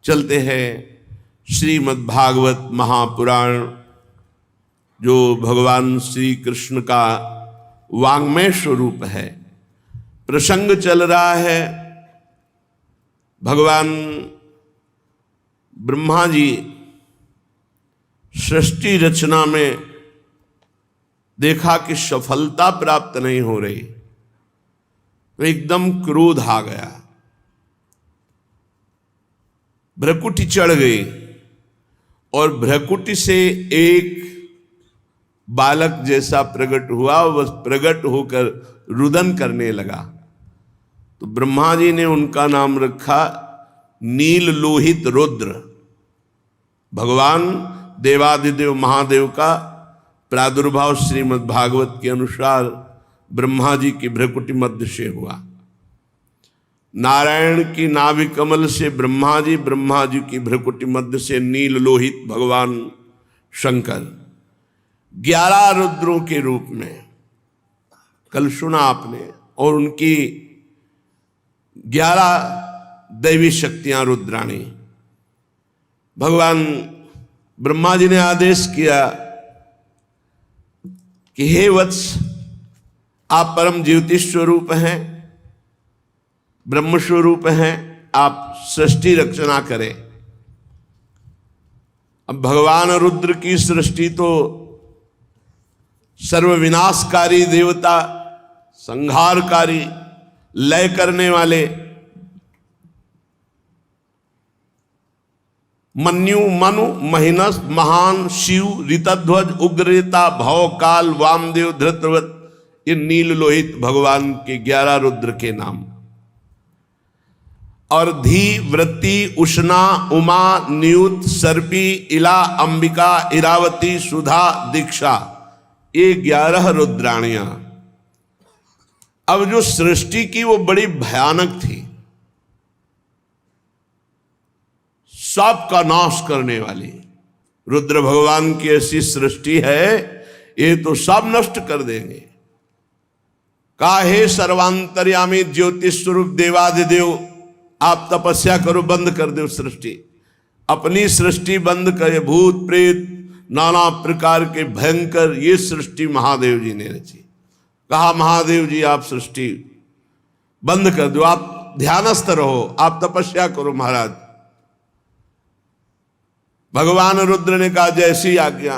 चलते हैं श्रीमद् भागवत महापुराण, जो भगवान श्री कृष्ण का वाङ्मय स्वरूप है। प्रसंग चल रहा है, भगवान ब्रह्मा जी सृष्टि रचना में देखा कि सफलता प्राप्त नहीं हो रही, तो एकदम क्रोध आ गया, भ्रकुटी चढ़ गई और भ्रकुटी से एक बालक जैसा प्रकट हुआ। वह प्रकट होकर रुदन करने लगा, तो ब्रह्मा जी ने उनका नाम रखा नील लोहित रुद्र। भगवान देवादिदेव महादेव का प्रादुर्भाव श्रीमद् भागवत के अनुसार ब्रह्मा जी की भ्रकुटी मध्य से हुआ। नारायण की नाभि कमल से ब्रह्मा जी की भ्रकुटी मध्य से नील लोहित भगवान शंकर 11 रुद्रों के रूप में कल सुना आपने, और उनकी 11 दैवी शक्तियां रुद्राणी। भगवान ब्रह्मा जी ने आदेश किया कि हे वत्स, आप परम ज्योति स्वरूप हैं, ब्रह्म स्वरूप हैं, आप सृष्टि रचना करें। अब भगवान रुद्र की सृष्टि तो सर्वविनाशकारी देवता, संहारकारी, लय करने वाले, मन्यु मनु महिनस महान शिव ऋतध्वज उग्रता भव काल वामदेव धृतव्रत, ये नील लोहित भगवान के 11 रुद्र के नाम। और धी वृत्ति उष्णा उमा नियुत सर्पी इला अंबिका इरावती सुधा दीक्षा, ये 11 रुद्राणियां। अब जो सृष्टि की वो बड़ी भयानक थी, सबका नाश करने वाली। रुद्र भगवान की ऐसी सृष्टि है, ये तो सब नष्ट कर देंगे। काहे सर्वांतर्यामी ज्योतिष स्वरूप देवादिदेव, आप तपस्या करो, बंद कर दो सृष्टि, अपनी सृष्टि बंद करे। भूत प्रेत नाना प्रकार के भयंकर ये सृष्टि महादेव जी ने रची। कहा महादेव जी आप सृष्टि बंद कर दो, आप ध्यानस्थ रहो, आप तपस्या करो महाराज। भगवान रुद्र ने कहा जैसी आज्ञा,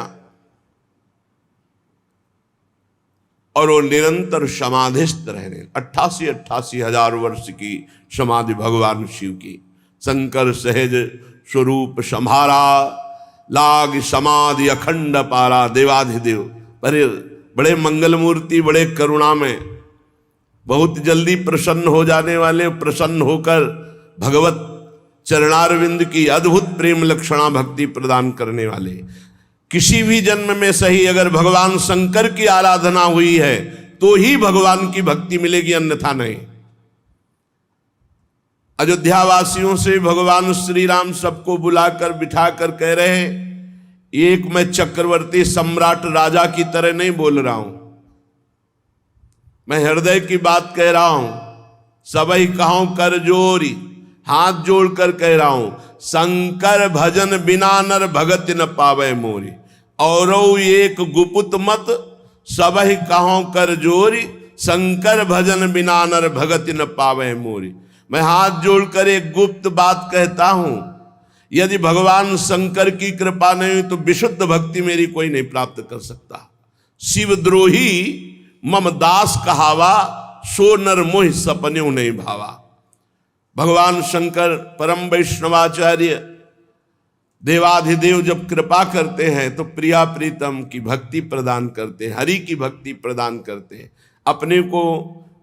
और वो निरंतर समाधिस्थ रहने। 88 हजार वर्ष की समाधि भगवान शिव की। शंकर सहज स्वरूप संहारा, लाग समाधि अखंड पारा। देवाधिदेव बड़े मंगल मूर्ति, बड़े करुणा में, बहुत जल्दी प्रसन्न हो जाने वाले, प्रसन्न होकर भगवत चरणारविंद की अद्भुत प्रेम लक्षणा भक्ति प्रदान करने वाले। किसी भी जन्म में सही अगर भगवान शंकर की आराधना हुई है तो ही भगवान की भक्ति मिलेगी, अन्यथा नहीं। अयोध्या वासियों से भगवान श्री राम सबको बुलाकर बिठाकर कह रहे हैं, एक मैं चक्रवर्ती सम्राट राजा की तरह नहीं बोल रहा हूं, मैं हृदय की बात कह रहा हूं। सबई कहूं कर जोरी, हाथ जोड़कर कह रहा हूं, शंकर भजन बिना नर भगत न पावे मोरी। और एक गुपुत मत सबहि कहूं कर जोरी, शंकर भजन बिना नर भगत न पावे मोरी। मैं हाथ जोड़कर एक गुप्त बात कहता हूं, यदि भगवान शंकर की कृपा नहीं हुई तो विशुद्ध भक्ति मेरी कोई नहीं प्राप्त कर सकता। शिवद्रोही मम दास कहावा, सो नर मोहि सपने नहीं भावा। भगवान शंकर परम वैष्णवाचार्य देवाधिदेव जब कृपा करते हैं तो प्रिया प्रीतम की भक्ति प्रदान करते हैं, हरि की भक्ति प्रदान करते हैं। अपने को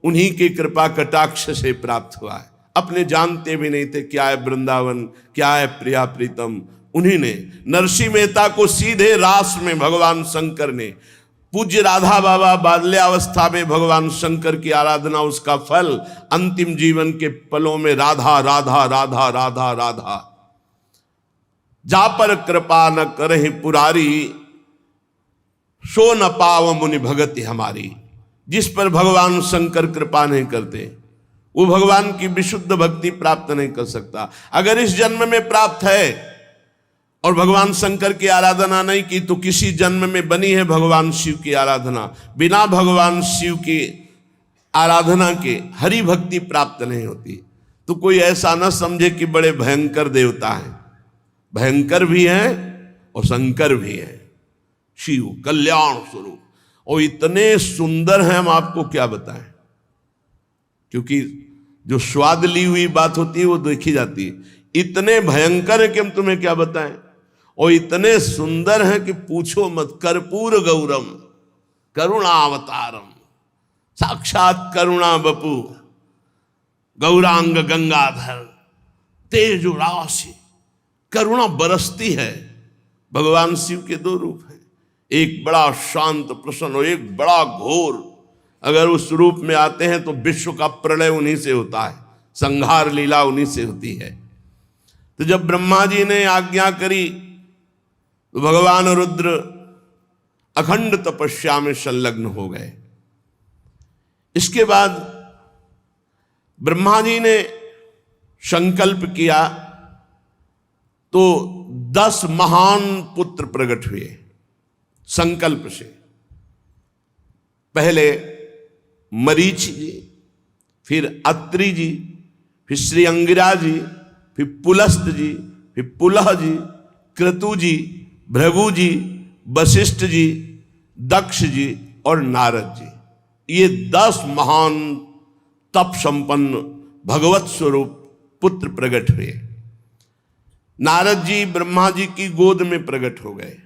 उन्हीं की कृपा कटाक्ष से प्राप्त हुआ है, अपने जानते भी नहीं थे क्या है वृंदावन, क्या है प्रिया प्रीतम। उन्हीं ने नरसिंह मेहता को सीधे रास में भगवान शंकर ने, पूज्य राधा बाबा बाल्यावस्था में भगवान शंकर की आराधना, उसका फल अंतिम जीवन के पलों में राधा राधा राधा राधा राधा। जा पर कृपा न करहि पुरारी, सो न पाव मुनि भगति हमारी। जिस पर भगवान शंकर कृपा नहीं करते वो भगवान की विशुद्ध भक्ति प्राप्त नहीं कर सकता। अगर इस जन्म में प्राप्त है और भगवान शंकर की आराधना नहीं की तो किसी जन्म में बनी है भगवान शिव की आराधना। बिना भगवान शिव की आराधना के हरि भक्ति प्राप्त नहीं होती। तो कोई ऐसा न समझे कि बड़े भयंकर देवता हैं, भयंकर भी हैं और शंकर भी हैं। शिव कल्याण स्वरूप और इतने सुंदर हैं, हम आपको क्या बताएं, क्योंकि जो स्वाद ली हुई बात होती है वो देखी जाती है। इतने भयंकर है कि हम तुम्हें क्या बताएं, और इतने सुंदर हैं कि पूछो मत। कर्पूर गौरम करुणावतारम, साक्षात करुणा बपू, गौरांग गंगाधर, तेज राशि, करुणा बरसती है। भगवान शिव के दो रूप हैं, एक बड़ा शांत प्रसन्न और एक बड़ा घोर। अगर उस रूप में आते हैं तो विश्व का प्रलय उन्हीं से होता है, संहार लीला उन्हीं से होती है। तो जब ब्रह्मा जी ने आज्ञा करी तो भगवान रुद्र अखंड तपस्या में संलग्न हो गए। इसके बाद ब्रह्मा जी ने संकल्प किया तो 10 महान पुत्र प्रकट हुए संकल्प से। पहले मरीच जी, फिर अत्रि जी, फिर श्री अंगिरा जी, फिर पुलस्त जी, फिर पुलह जी, क्रतु जी, भृगु जी, वशिष्ठ जी, दक्ष जी और नारद जी। ये 10 महान तप संपन्न भगवत स्वरूप पुत्र प्रकट हुए। नारद जी ब्रह्मा जी की गोद में प्रकट हो गए।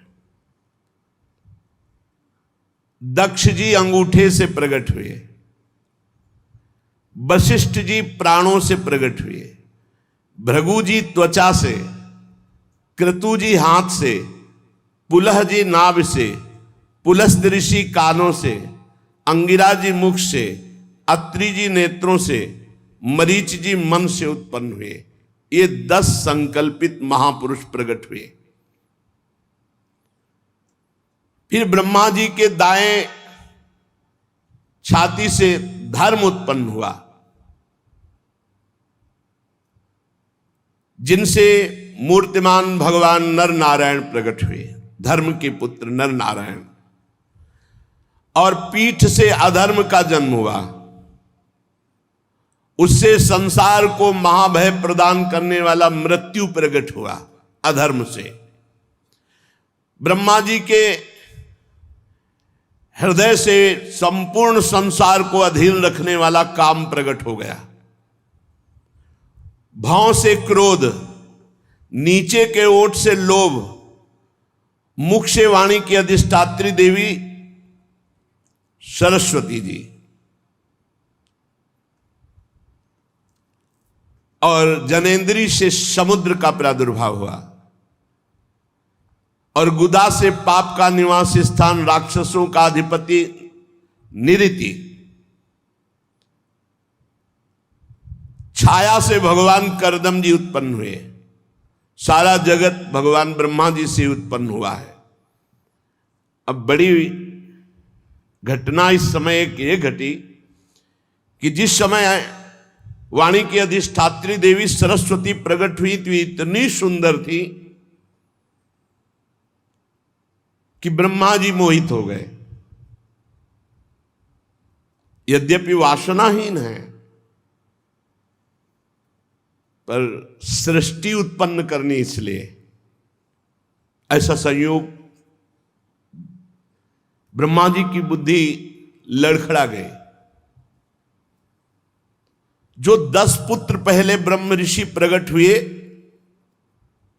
दक्ष जी अंगूठे से प्रकट हुए। वशिष्ठ जी प्राणों से प्रकट हुए। भृगु जी त्वचा से, क्रतु जी हाथ से, पुलह जी नाभ से, पुलस्त ऋषि कानों से, अंगिरा जी मुख से, अत्रि जी नेत्रों से, मरीच जी मन से उत्पन्न हुए। ये 10 संकल्पित महापुरुष प्रकट हुए। फिर ब्रह्मा जी के दाएं छाती से धर्म उत्पन्न हुआ, जिनसे मूर्तिमान भगवान नर नारायण प्रकट हुए, धर्म के पुत्र नर नारायण। और पीठ से अधर्म का जन्म हुआ, उससे संसार को महाभय प्रदान करने वाला मृत्यु प्रकट हुआ अधर्म से। ब्रह्मा जी के हृदय से संपूर्ण संसार को अधीन रखने वाला काम प्रकट हो गया। भाव से क्रोध, नीचे के ओठ से लोभ, मुख से वाणी की अधिष्ठात्री देवी सरस्वती जी, और जनेन्द्री से समुद्र का प्रादुर्भाव हुआ, और गुदा से पाप का निवास स्थान राक्षसों का अधिपति निरिति, छाया से भगवान करदम जी उत्पन्न हुए। सारा जगत भगवान ब्रह्मा जी से उत्पन्न हुआ है। अब बड़ी घटना इस समय एक ये घटी कि जिस समय वाणी की अधिष्ठात्री देवी सरस्वती प्रकट हुई थी, इतनी सुंदर थी कि ब्रह्मा जी मोहित हो गए। यद्यपि वासनाहीन है, पर सृष्टि उत्पन्न करनी, इसलिए ऐसा संयोग ब्रह्मा जी की बुद्धि लड़खड़ा गई। जो 10 पुत्र पहले ब्रह्म ऋषि प्रकट हुए,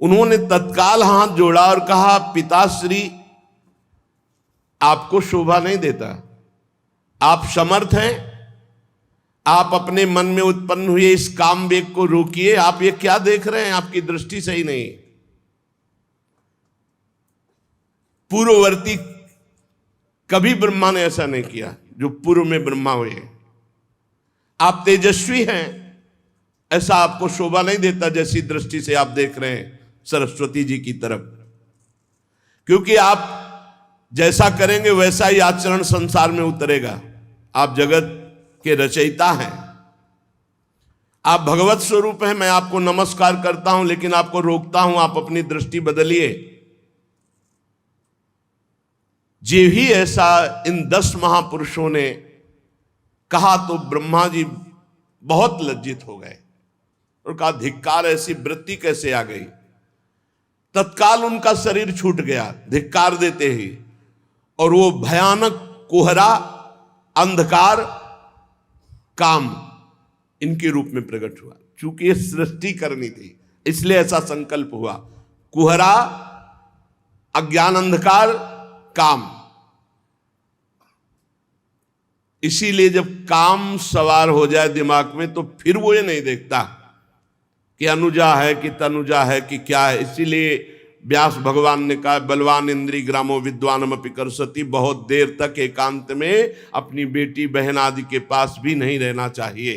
उन्होंने तत्काल हाथ जोड़ा और कहा, पिताश्री आपको शोभा नहीं देता, आप समर्थ हैं, आप अपने मन में उत्पन्न हुए इस काम वेग को रोकिए। आप ये क्या देख रहे हैं, आपकी दृष्टि सही नहीं। पूर्ववर्ती कभी ब्रह्मा ने ऐसा नहीं किया जो पूर्व में ब्रह्मा हुए। आप तेजस्वी हैं, ऐसा आपको शोभा नहीं देता जैसी दृष्टि से आप देख रहे हैं सरस्वती जी की तरफ, क्योंकि आप जैसा करेंगे वैसा ही आचरण संसार में उतरेगा। आप जगत के रचयिता हैं, आप भगवत स्वरूप हैं, मैं आपको नमस्कार करता हूं, लेकिन आपको रोकता हूं, आप अपनी दृष्टि बदलिए। जे भी ऐसा इन 10 महापुरुषों ने कहा तो ब्रह्मा जी बहुत लज्जित हो गए और कहा, धिक्कार, ऐसी वृत्ति कैसे आ गई। तत्काल उनका शरीर छूट गया धिक्कार देते ही, और वो भयानक कोहरा, अंधकार, काम इनके रूप में प्रकट हुआ। चूंकि ये सृष्टि करनी थी इसलिए ऐसा संकल्प हुआ। कोहरा, अज्ञान, अंधकार, काम। इसीलिए जब काम सवार हो जाए दिमाग में तो फिर वो ये नहीं देखता कि अनुजा है कि तनुजा है कि क्या है। इसीलिए व्यास भगवान ने कहा, बलवान इंद्री ग्रामो विद्वानमपि करसति, बहुत देर तक एकांत में अपनी बेटी बहन आदि के पास भी नहीं रहना चाहिए,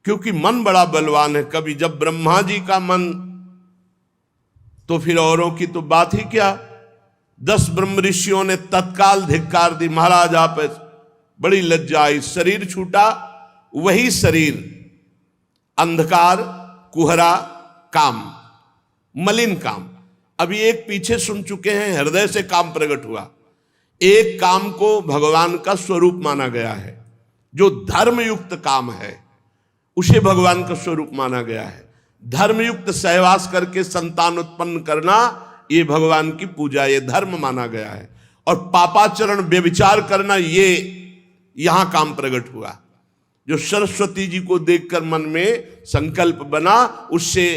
क्योंकि मन बड़ा बलवान है। कभी जब ब्रह्मा जी का मन, तो फिर औरों की तो बात ही क्या। 10 ब्रह्म ऋषियों ने तत्काल धिक्कार दी, महाराज आप, बड़ी लज्जा आई। शरीर छूटा, वही शरीर अंधकार, कुहरा, काम, मलिन काम। अभी एक पीछे सुन चुके हैं, हृदय से काम प्रकट हुआ। एक काम को भगवान का स्वरूप माना गया है, जो धर्मयुक्त काम है उसे भगवान का स्वरूप माना गया है। धर्मयुक्त सहवास करके संतान उत्पन्न करना, ये भगवान की पूजा, ये धर्म माना गया है। और पापाचरण, व्यभिचार करना, ये यहां काम प्रकट हुआ। जो सरस्वती जी को देखकर मन में संकल्प बना, उससे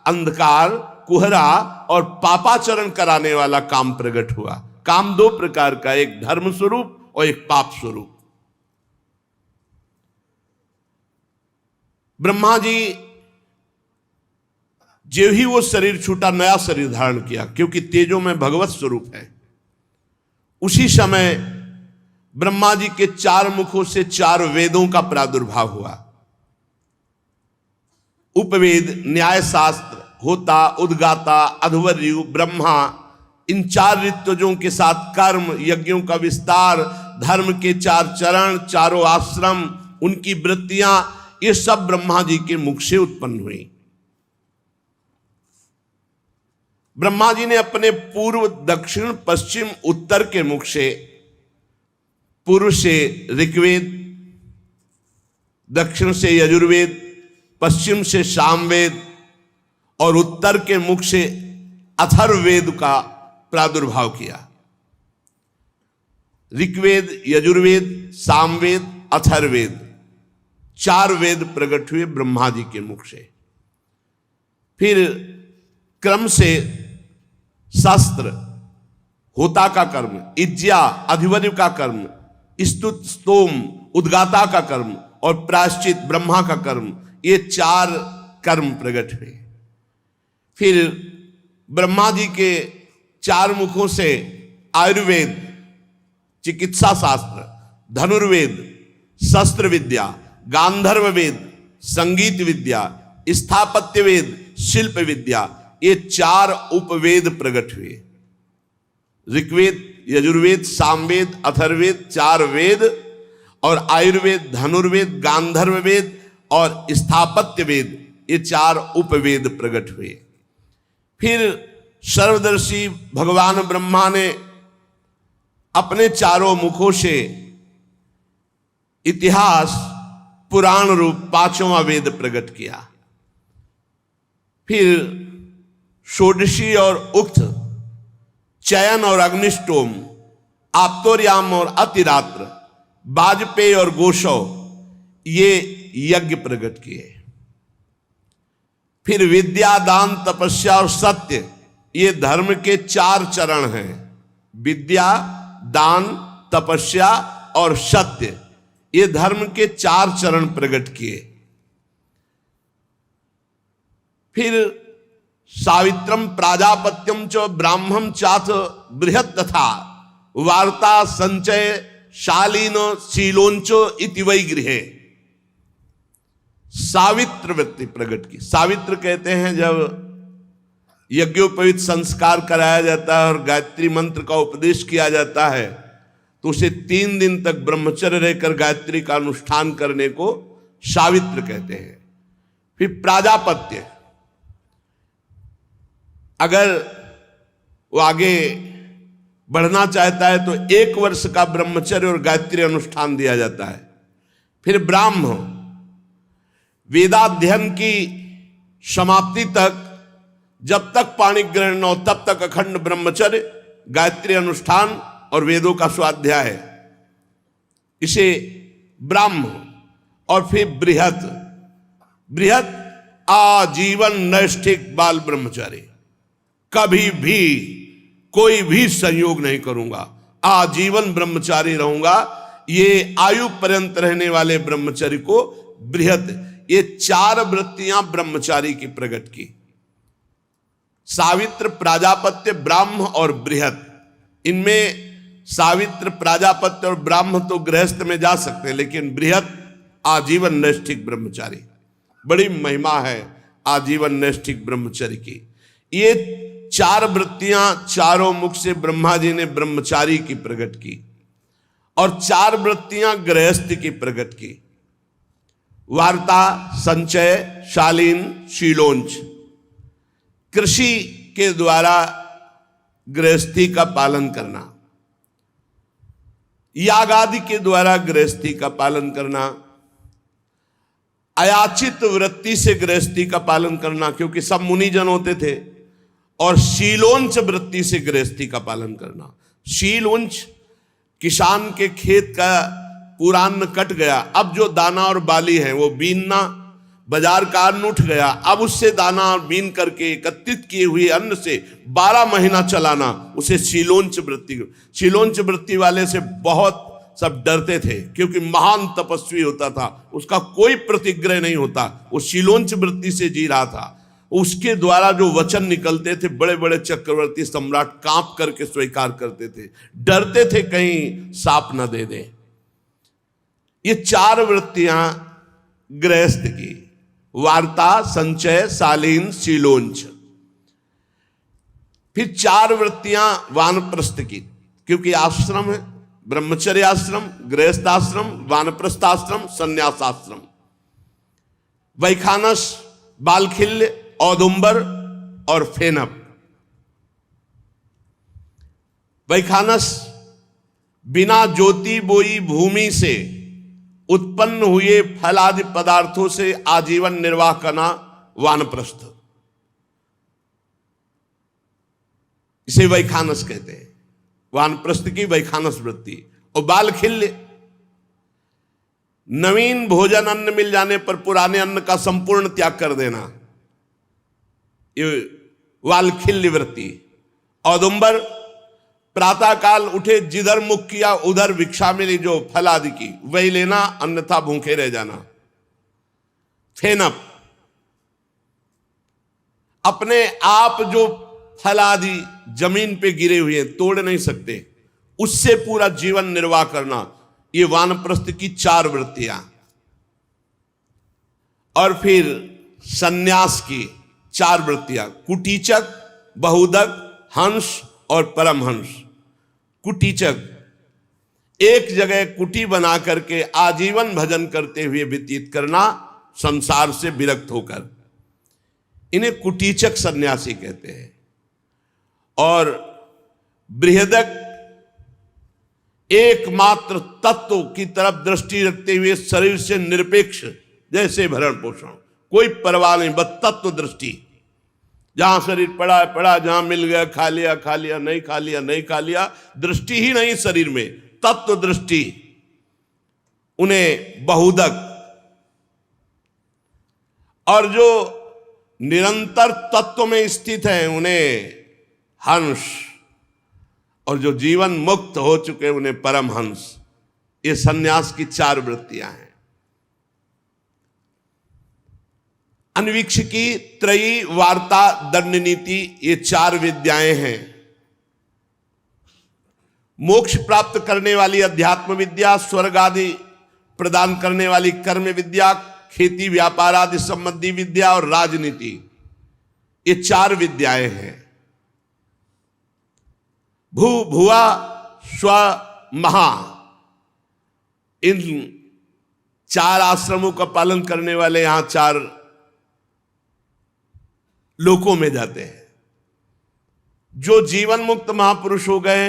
अंधकार, कुहरा और पापाचरण कराने वाला काम प्रकट हुआ। काम 2 प्रकार का, एक धर्म स्वरूप और एक पाप स्वरूप। ब्रह्मा जी जो ही वो शरीर छूटा, नया शरीर धारण किया, क्योंकि तेजो में भगवत स्वरूप है। उसी समय ब्रह्मा जी के 4 मुखों से 4 वेदों का प्रादुर्भाव हुआ। उपवेद, न्याय शास्त्र, होता, उद्गाता, अध्वर्यु, ब्रह्मा, इन 4 ऋत्विजों के साथ कर्म, यज्ञों का विस्तार, धर्म के 4 चरण, चारों आश्रम, उनकी वृत्तियां, ये सब ब्रह्मा जी के मुख से उत्पन्न हुई। ब्रह्मा जी ने अपने पूर्व, दक्षिण, पश्चिम, उत्तर के मुख से, पूर्व से ऋग्वेद, दक्षिण से यजुर्वेद, पश्चिम से सामवेद और उत्तर के मुख से अथर्ववेद का प्रादुर्भाव किया। ऋग्वेद, यजुर्वेद, सामवेद, अथर्ववेद, 4 वेद प्रकट हुए ब्रह्मा जी के मुख से। फिर क्रम से शास्त्र, होता का कर्म, इज्जा, अधिवर्य का कर्म, स्तुत, स्तोम, उद्गाता का कर्म और प्रायश्चित, ब्रह्मा का कर्म, ये 4 कर्म प्रकट हुए। फिर ब्रह्मा जी के 4 मुखों से आयुर्वेद, चिकित्सा शास्त्र, धनुर्वेद, शस्त्र विद्या, गांधर्व वेद, संगीत विद्या, स्थापत्य वेद, शिल्प विद्या, ये 4 उपवेद प्रकट हुए। ऋग्वेद, यजुर्वेद, सामवेद, अथर्ववेद, 4 वेद, और आयुर्वेद, धनुर्वेद, गांधर्व वेद और स्थापत्य वेद, ये 4 उपवेद प्रकट हुए। फिर सर्वदर्शी भगवान ब्रह्मा ने अपने 4 मुखों से इतिहास, पुराण रूप 5वां वेद प्रकट किया। फिर षोडशी और उक्त, चयन और अग्निष्टोम, आप्तोर्याम और अतिरात्र, वाजपेयी और गोशव, ये यज्ञ प्रकट किए। फिर विद्या, दान, तपस्या और सत्य, ये धर्म के 4 चरण हैं। विद्या, दान, तपस्या और सत्य, ये धर्म के 4 चरण प्रकट किए। फिर सावित्रम प्राजापत्यम च ब्राह्मम चाथ बृहत तथा वार्ता संचय शालीन शीलोंचो इति वै गृहे, सावित्र वृत्ति प्रकट की। सावित्र कहते हैं जब यज्ञोपवीत संस्कार कराया जाता है और गायत्री मंत्र का उपदेश किया जाता है, तो उसे 3 दिन तक ब्रह्मचर्य रहकर गायत्री का अनुष्ठान करने को सावित्र कहते हैं। फिर प्राजापत्य, अगर वो आगे बढ़ना चाहता है तो 1 वर्ष का ब्रह्मचर्य और गायत्री अनुष्ठान दिया जाता है। फिर ब्राह्म, वेदाध्ययन की समाप्ति तक, जब तक पाणि ग्रहण न हो तब तक अखंड ब्रह्मचर्य, गायत्री अनुष्ठान और वेदों का स्वाध्याय, इसे ब्राह्म। और फिर बृहत, बृहत आजीवन नैष्ठिक बाल ब्रह्मचारी, कभी भी कोई भी संयोग नहीं करूंगा, आजीवन ब्रह्मचारी रहूंगा, ये आयु पर्यंत रहने वाले ब्रह्मचारी को बृहत। ये 4 वृत्तियां ब्रह्मचारी की प्रकट की, सावित्र, प्राजापत्य, ब्राह्म और बृहत। इनमें सावित्र, प्राजापत्य और ब्राह्म तो गृहस्थ में जा सकते हैं, लेकिन बृहत आजीवन नैष्ठिक ब्रह्मचारी, बड़ी महिमा है आजीवन नैष्ठिक ब्रह्मचारी की। ये 4 वृत्तियां चारों मुख से ब्रह्मा जी ने ब्रह्मचारी की प्रकट की, और 4 वृत्तियां गृहस्थ की प्रकट की। वार्ता, संचय, शालीन, शीलोंच। कृषि के द्वारा गृहस्थी का पालन करना, यागादि के द्वारा गृहस्थी का पालन करना, अयाचित वृत्ति से गृहस्थी का पालन करना, क्योंकि सब मुनिजन होते थे, और शीलोंच वृत्ति से गृहस्थी का पालन करना। शीलोंच, किसान के खेत का पूरा अन्न कट गया, अब जो दाना और बाली है वो बीनना, बाजार का अन्न उठ गया, अब उससे दाना और बीन करके एकत्रित किए हुए अन्न से 12 महीना चलाना, उसे शीलोंच वृत्ति। शीलोंच वृत्ति वाले से बहुत सब डरते थे, क्योंकि महान तपस्वी होता था, उसका कोई प्रतिग्रह नहीं होता, वो शीलोंच वृत्ति से जी रहा था। उसके द्वारा जो वचन निकलते थे, बड़े बड़े चक्रवर्ती सम्राट कांप करके स्वीकार करते थे, डरते थे कहीं साप न दे दे। ये 4 वृत्तियां गृहस्थ की, वार्ता, संचय, शालीन, शीलोंच। फिर 4 वृत्तियां वानप्रस्थ की, क्योंकि आश्रम है, ब्रह्मचर्य आश्रम, गृहस्थ आश्रम, वानप्रस्थाश्रम, संन्यासाश्रम। वैखानस, बालखिल्य, औदुंबर और फेनप। वैखानस, बिना ज्योति बोई भूमि से उत्पन्न हुए फलादि पदार्थों से आजीवन निर्वाह करना वानप्रस्थ, इसे वैखानस कहते हैं, वानप्रस्थ की वैखानस वृत्ति। और बालखिल्य, नवीन भोजन अन्न मिल जाने पर पुराने अन्न का संपूर्ण त्याग कर देना, ये वालखिल्य वृत्ति। औदुंबर, प्रातः काल उठे, जिधर मुख किया उधर भिक्षा मिली जो फल आदि की, वही लेना, अन्यथा भूखे रह जाना। फेनप, अपने आप जो फल आदि जमीन पे गिरे हुए हैं, तोड़ नहीं सकते, उससे पूरा जीवन निर्वाह करना, ये वानप्रस्थ की 4 वृत्तियां। और फिर सन्यास की 4 वृत्तियां, कुटीचक, बहुदक, हंस और परमहंस। कुटीचक, एक जगह कुटी बना करके आजीवन भजन करते हुए व्यतीत करना, संसार से विरक्त होकर, इन्हें कुटीचक सन्यासी कहते हैं। और बृहदक, एकमात्र तत्व की तरफ दृष्टि रखते हुए शरीर से निरपेक्ष, जैसे भरण पोषण, कोई परवाह नहीं, बस तत्व दृष्टि। जहां शरीर पड़ा है पड़ा, जहां मिल गया खा लिया खा लिया, नहीं खा लिया नहीं खा लिया, दृष्टि ही नहीं शरीर में, तत्व दृष्टि, उन्हें बहुदक। और जो निरंतर तत्व में स्थित है उन्हें हंस, और जो जीवन मुक्त हो चुके उन्हें परमहंस। ये सन्यास की 4 वृत्तियां हैं। अन्वीक्षिकी, त्रयी, वार्ता, दंड नीति, ये 4 विद्याएं हैं। मोक्ष प्राप्त करने वाली अध्यात्म विद्या, स्वर्ग आदि प्रदान करने वाली कर्म विद्या, खेती व्यापार आदि संबंधी विद्या और राजनीति, ये 4 विद्याएं हैं। भू, भुआ, स्व, महा, इन 4 आश्रमों का पालन करने वाले यहां 4 लोकों में जाते हैं। जो जीवन मुक्त महापुरुष हो गए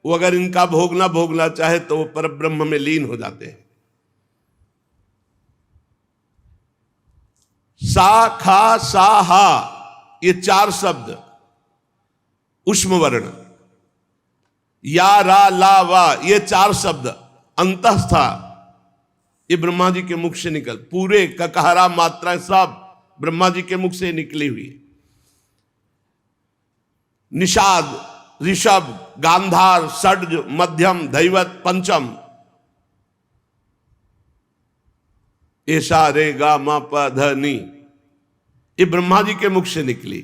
वो अगर इनका भोगना चाहे तो वो परब्रह्म में लीन हो जाते हैं। सा, खा, सा, हा, ये 4 शब्द उष्म वर्ण, या, रा, ला, वा, ये 4 शब्द अंतस्था, ये ब्रह्मा जी के मुख से निकल, पूरे ककहरा मात्राएं सब ब्रह्मा जी के मुख से निकली हुई। निषाद, ऋषभ, गांधार, षड्ज, मध्यम, धैवत, पंचम, ऐसा रे गा मा प ध नी, ये ब्रह्मा जी के मुख से निकली।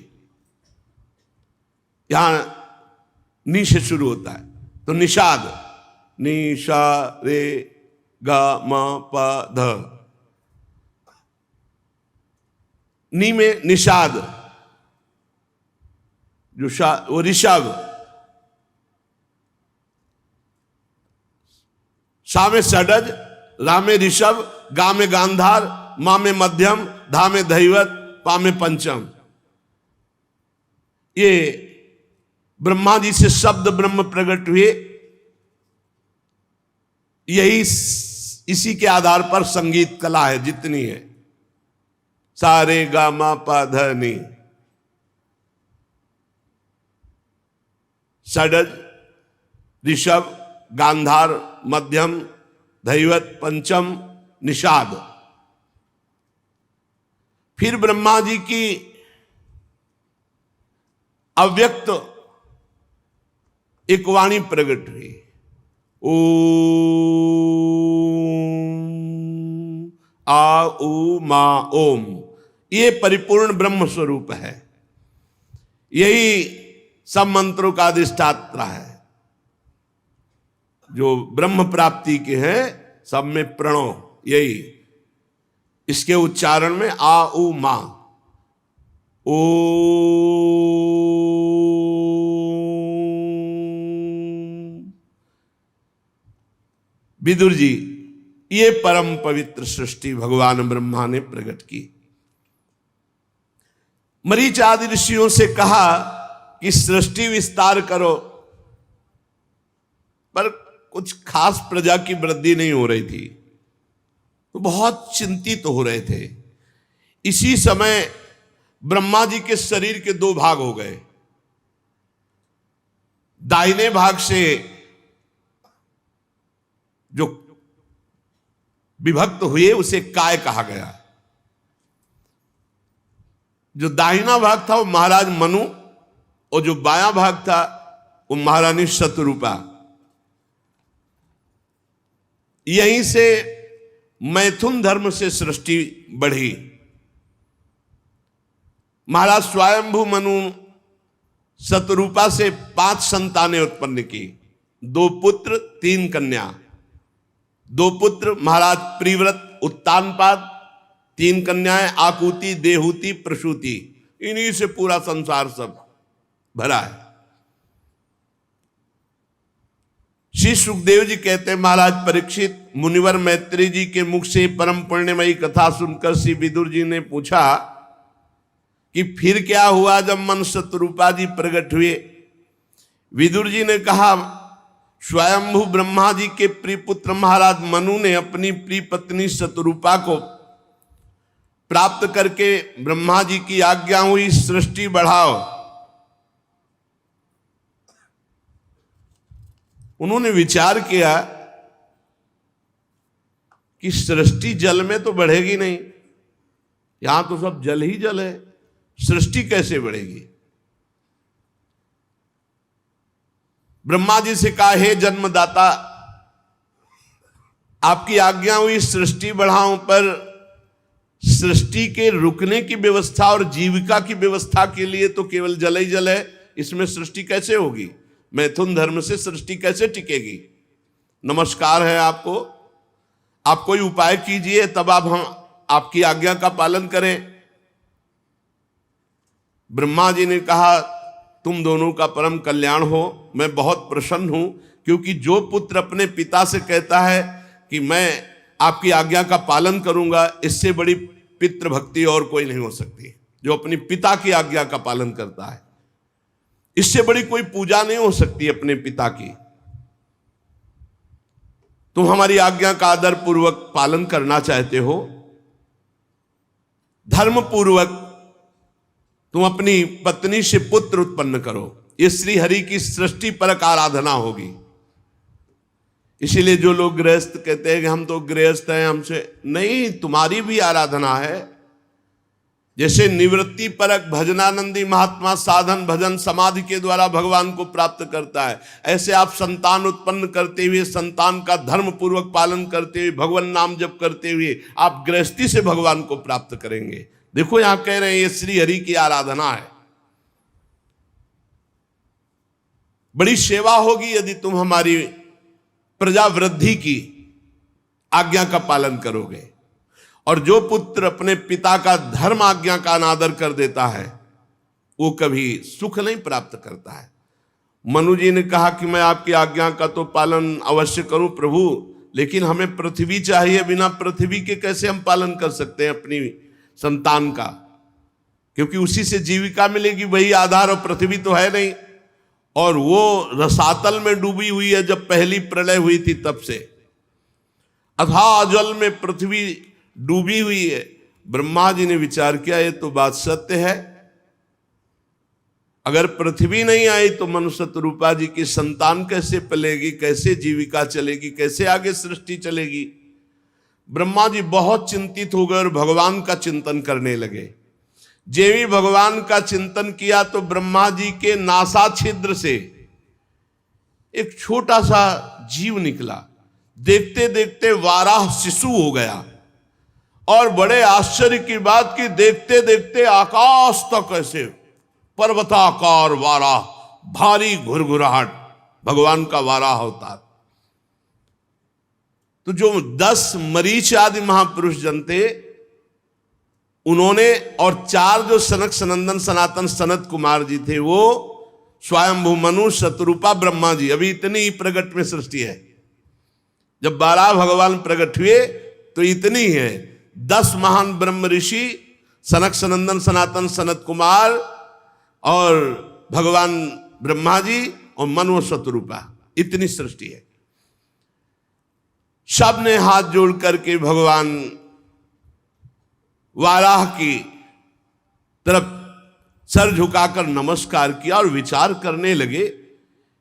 यहां नी से शुरू होता है तो निषाद, नी शा रे गा मा प ध, नी में निषाद, जो वो ऋषभ, सा में षडज, रा में ऋषभ, गा में गांधार, मा में मध्यम, धा में धैवत, पा में पंचम। ये ब्रह्मा जी से शब्द ब्रह्म प्रकट हुए। यही इसी के आधार पर संगीत कला है जितनी है। सारे गा मा पा ध नी, षडज, ऋषभ, गांधार, मध्यम, धैवत, पंचम, निषाद। फिर ब्रह्मा जी की अव्यक्त एक वाणी प्रकट हुई, ओम आ उ मा ओम। ये परिपूर्ण ब्रह्म स्वरूप है। यही सब मंत्रों का अधिष्ठाता है। जो ब्रह्म प्राप्ति के हैं सब में प्रणव, यही इसके उच्चारण में आ उ मा। ओ विदुर जी, ये परम पवित्र सृष्टि भगवान ब्रह्मा ने प्रकट की। मरीच आदि ऋषियों से कहा कि सृष्टि विस्तार करो, पर कुछ खास प्रजा की वृद्धि नहीं हो रही थी, तो बहुत चिंतित हो रहे थे। इसी समय ब्रह्मा जी के शरीर के 2 भाग हो गए। दाहिने भाग से जो विभक्त हुए उसे काय कहा गया। जो दाहिना भाग था वो महाराज मनु, और जो बायां भाग था वो महारानी शतरूपा। यहीं से मैथुन धर्म से सृष्टि बढ़ी। महाराज स्वयंभू मनु शतरूपा से 5 संतानें उत्पन्न की, 2 पुत्र 3 कन्या। 2 पुत्र महाराज प्रिव्रत उत्तानपाद, 3 कन्याएं आकुति, देहूति, प्रसूति। इन्हीं से पूरा संसार सब भरा है। श्री सुखदेव जी कहते हैं, महाराज परीक्षित, मुनिवर मैत्री जी के मुख से परम पुण्यमयी कथा सुनकर श्री विदुर जी ने पूछा कि फिर क्या हुआ जब मन शतरूपा जी प्रकट हुए। विदुर जी ने कहा, स्वयंभू ब्रह्मा जी के प्रिय पुत्र महाराज मनु ने अपनी प्रिय पत्नी शतरूपा को प्राप्त करके ब्रह्मा जी की आज्ञा हुई सृष्टि बढ़ाओ। उन्होंने विचार किया कि सृष्टि जल में तो बढ़ेगी नहीं, यहां तो सब जल ही जल है, सृष्टि कैसे बढ़ेगी। ब्रह्मा जी से कहा, हे जन्मदाता, आपकी आज्ञा हुई सृष्टि बढ़ाऊं, पर सृष्टि के रुकने की व्यवस्था और जीविका की व्यवस्था के लिए तो केवल जल ही जल है, इसमें सृष्टि कैसे होगी। मैथुन धर्म से सृष्टि कैसे टिकेगी। नमस्कार है आपको, आप कोई उपाय कीजिए, तब आप हम आपकी आज्ञा का पालन करें। ब्रह्मा जी ने कहा, तुम दोनों का परम कल्याण हो, मैं बहुत प्रसन्न हूं, क्योंकि जो पुत्र अपने पिता से कहता है कि मैं आपकी आज्ञा का पालन करूंगा, इससे बड़ी पितृ भक्ति और कोई नहीं हो सकती। जो अपनी पिता की आज्ञा का पालन करता है। इससे बड़ी कोई पूजा नहीं हो सकती अपने पिता की। तुम हमारी आज्ञा का आदर पूर्वक पालन करना चाहते हो, धर्म पूर्वक तुम अपनी पत्नी से पुत्र उत्पन्न करो। ये श्री हरि की सृष्टि परक आराधना होगी। इसीलिए जो लोग गृहस्थ कहते हैं कि हम तो गृहस्थ हैं, हमसे नहीं, तुम्हारी भी आराधना है। जैसे निवृत्ति परक भजनानंदी महात्मा साधन भजन समाधि के द्वारा भगवान को प्राप्त करता है, ऐसे आप संतान उत्पन्न करते हुए, संतान का धर्म पूर्वक पालन करते हुए, भगवान नाम जप करते हुए आप गृहस्थी से भगवान को प्राप्त करेंगे। देखो यहां कह रहे हैं ये श्री हरि की आराधना है। बड़ी सेवा होगी यदि तुम हमारी प्रजा वृद्धि की आज्ञा का पालन करोगे। और जो पुत्र अपने पिता का धर्म आज्ञा का अनादर कर देता है वो कभी सुख नहीं प्राप्त करता है। मनु जी ने कहा कि मैं आपकी आज्ञा का तो पालन अवश्य करूं प्रभु, लेकिन हमें पृथ्वी चाहिए, बिना पृथ्वी के कैसे हम पालन कर सकते हैं अपनी संतान का, क्योंकि उसी से जीविका मिलेगी, वही आधार, और पृथ्वी तो है नहीं। और वो रसातल में डूबी हुई है, जब पहली प्रलय हुई थी तब से अथाह जल में पृथ्वी डूबी हुई है। ब्रह्मा जी ने विचार किया ये तो बात सत्य है, अगर पृथ्वी नहीं आई तो मनुष्य रूपा जी की संतान कैसे पलेगी, कैसे जीविका चलेगी, कैसे आगे सृष्टि चलेगी। ब्रह्मा जी बहुत चिंतित हो गए और भगवान का चिंतन करने लगे। जेवी भगवान का चिंतन किया तो ब्रह्मा जी के नासा छिद्र से एक छोटा सा जीव निकला। देखते देखते वाराह शिशु हो गया। और बड़े आश्चर्य की बात कि देखते देखते आकाश तक ऐसे पर्वताकार वाराह, भारी घुरघुराहट, भगवान का वाराह अवतार। तो जो 10 मरीच आदि महापुरुष जन थे उन्होंने, और 4 जो सनक सनंदन सनातन सनत कुमार जी थे, वो स्वयंभू मनु शतरूपा ब्रह्मा जी, अभी इतनी ही प्रगट में सृष्टि है। जब 12 भगवान प्रकट हुए तो इतनी है। 10 महान ब्रह्म ऋषि, सनक सनंदन सनातन सनत कुमार और भगवान ब्रह्मा जी और मनु शतरूपा, इतनी सृष्टि है। सब ने हाथ जोड़ करके भगवान वाराह की तरफ सर झुकाकर नमस्कार किया और विचार करने लगे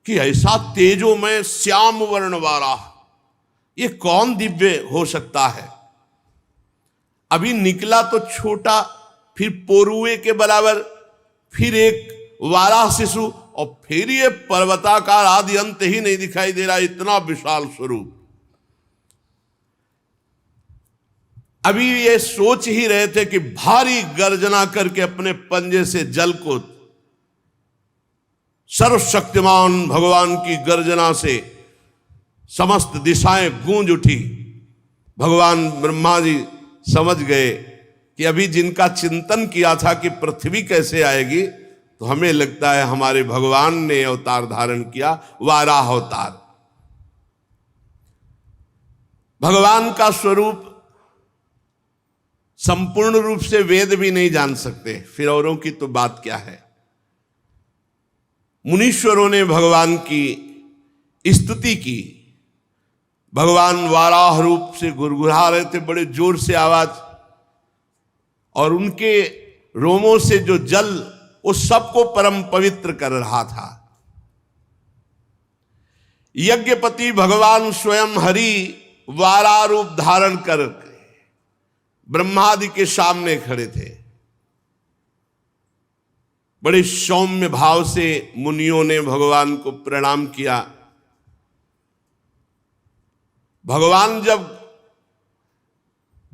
कि ऐसा तेजोमय श्याम वर्ण वाराह, ये कौन दिव्य हो सकता है। अभी निकला तो छोटा, फिर पोरुए के बराबर, फिर एक वाराह शिशु, और फिर ये पर्वताकार, आदि अंत ही नहीं दिखाई दे रहा, इतना विशाल स्वरूप। अभी ये सोच ही रहे थे कि भारी गर्जना करके अपने पंजे से जल को, सर्वशक्तिमान भगवान की गर्जना से समस्त दिशाएं गूंज उठी। भगवान ब्रह्मा जी समझ गए कि अभी जिनका चिंतन किया था कि पृथ्वी कैसे आएगी, तो हमें लगता है हमारे भगवान ने अवतार धारण किया, वाराह अवतार। भगवान का स्वरूप संपूर्ण रूप से वेद भी नहीं जान सकते, फिर औरों की तो बात क्या है। मुनीश्वरों ने भगवान की स्तुति की। भगवान वाराह रूप से गुरगुरा रहे थे, बड़े जोर से आवाज, और उनके रोमों से जो जल उस सबको परम पवित्र कर रहा था। यज्ञपति भगवान स्वयं हरि वाराह रूप धारण कर ब्रह्मादि के सामने खड़े थे। बड़े सौम्य भाव से मुनियों ने भगवान को प्रणाम किया। भगवान जब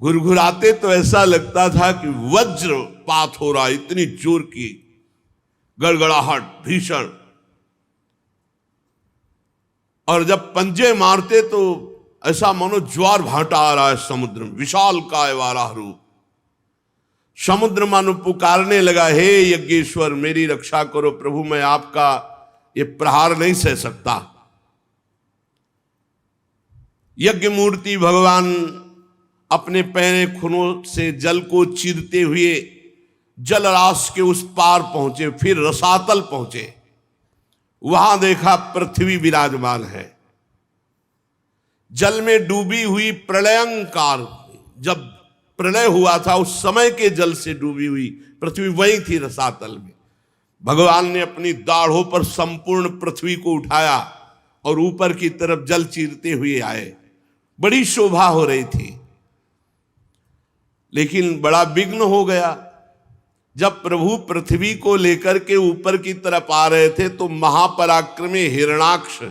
घुरघुराते तो ऐसा लगता था कि वज्रपात हो रहा, इतनी जोर की गड़गड़ाहट भीषण। और जब पंजे मारते तो ऐसा मानो ज्वार भाटा आ रहा है समुद्र में, विशाल काय वाराह रूप। समुद्र मानो पुकारने लगा, हे यज्ञेश्वर मेरी रक्षा करो प्रभु, मैं आपका ये प्रहार नहीं सह सकता। यज्ञ मूर्ति भगवान अपने पैरे खुनों से जल को चीरते हुए जलराशि के उस पार पहुंचे, फिर रसातल पहुंचे। वहां देखा पृथ्वी विराजमान है, जल में डूबी हुई प्रलयंकार, जब प्रलय हुआ था उस समय के जल से डूबी हुई पृथ्वी वही थी रसातल में। भगवान ने अपनी दाढ़ों पर संपूर्ण पृथ्वी को उठाया और ऊपर की तरफ जल चीरते हुए आए। बड़ी शोभा हो रही थी, लेकिन बड़ा विघ्न हो गया। जब प्रभु पृथ्वी को लेकर के ऊपर की तरफ आ रहे थे तो महापराक्रमी हिरणाक्ष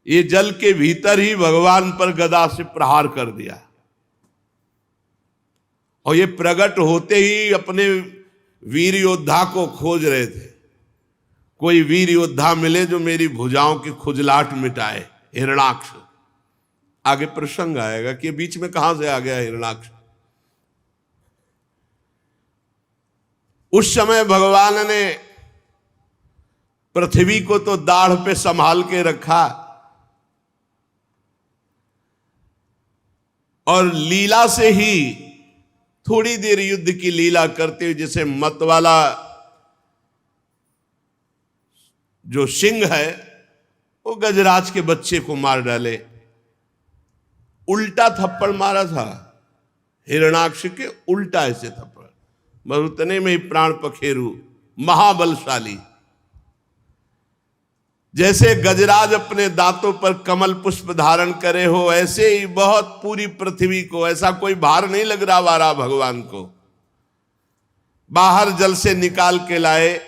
ये जल के भीतर ही भगवान पर गदा से प्रहार कर दिया, और ये प्रकट होते ही अपने वीर योद्धा को खोज रहे थे। कोई वीर योद्धा मिले जो मेरी भुजाओं की खुजलाहट मिटाए। हिरणाक्ष, आगे प्रसंग आएगा कि बीच में कहां से आ गया हिरणाक्ष। उस समय भगवान ने पृथ्वी को तो दाढ़ पे संभाल के रखा, और लीला से ही थोड़ी देर युद्ध की लीला करते हुए, जैसे मतवाला जो सिंह है वो गजराज के बच्चे को मार डाले, उल्टा थप्पड़ मारा था हिरणाक्ष के, उल्टा ऐसे थप्पड़, बस उतने में ही प्राण पखेरु, महाबलशाली। जैसे गजराज अपने दांतों पर कमल पुष्प धारण करे हो, ऐसे ही बहुत पूरी पृथ्वी को, ऐसा कोई भार नहीं लग रहा भगवान को। बाहर जल से निकाल के लाए,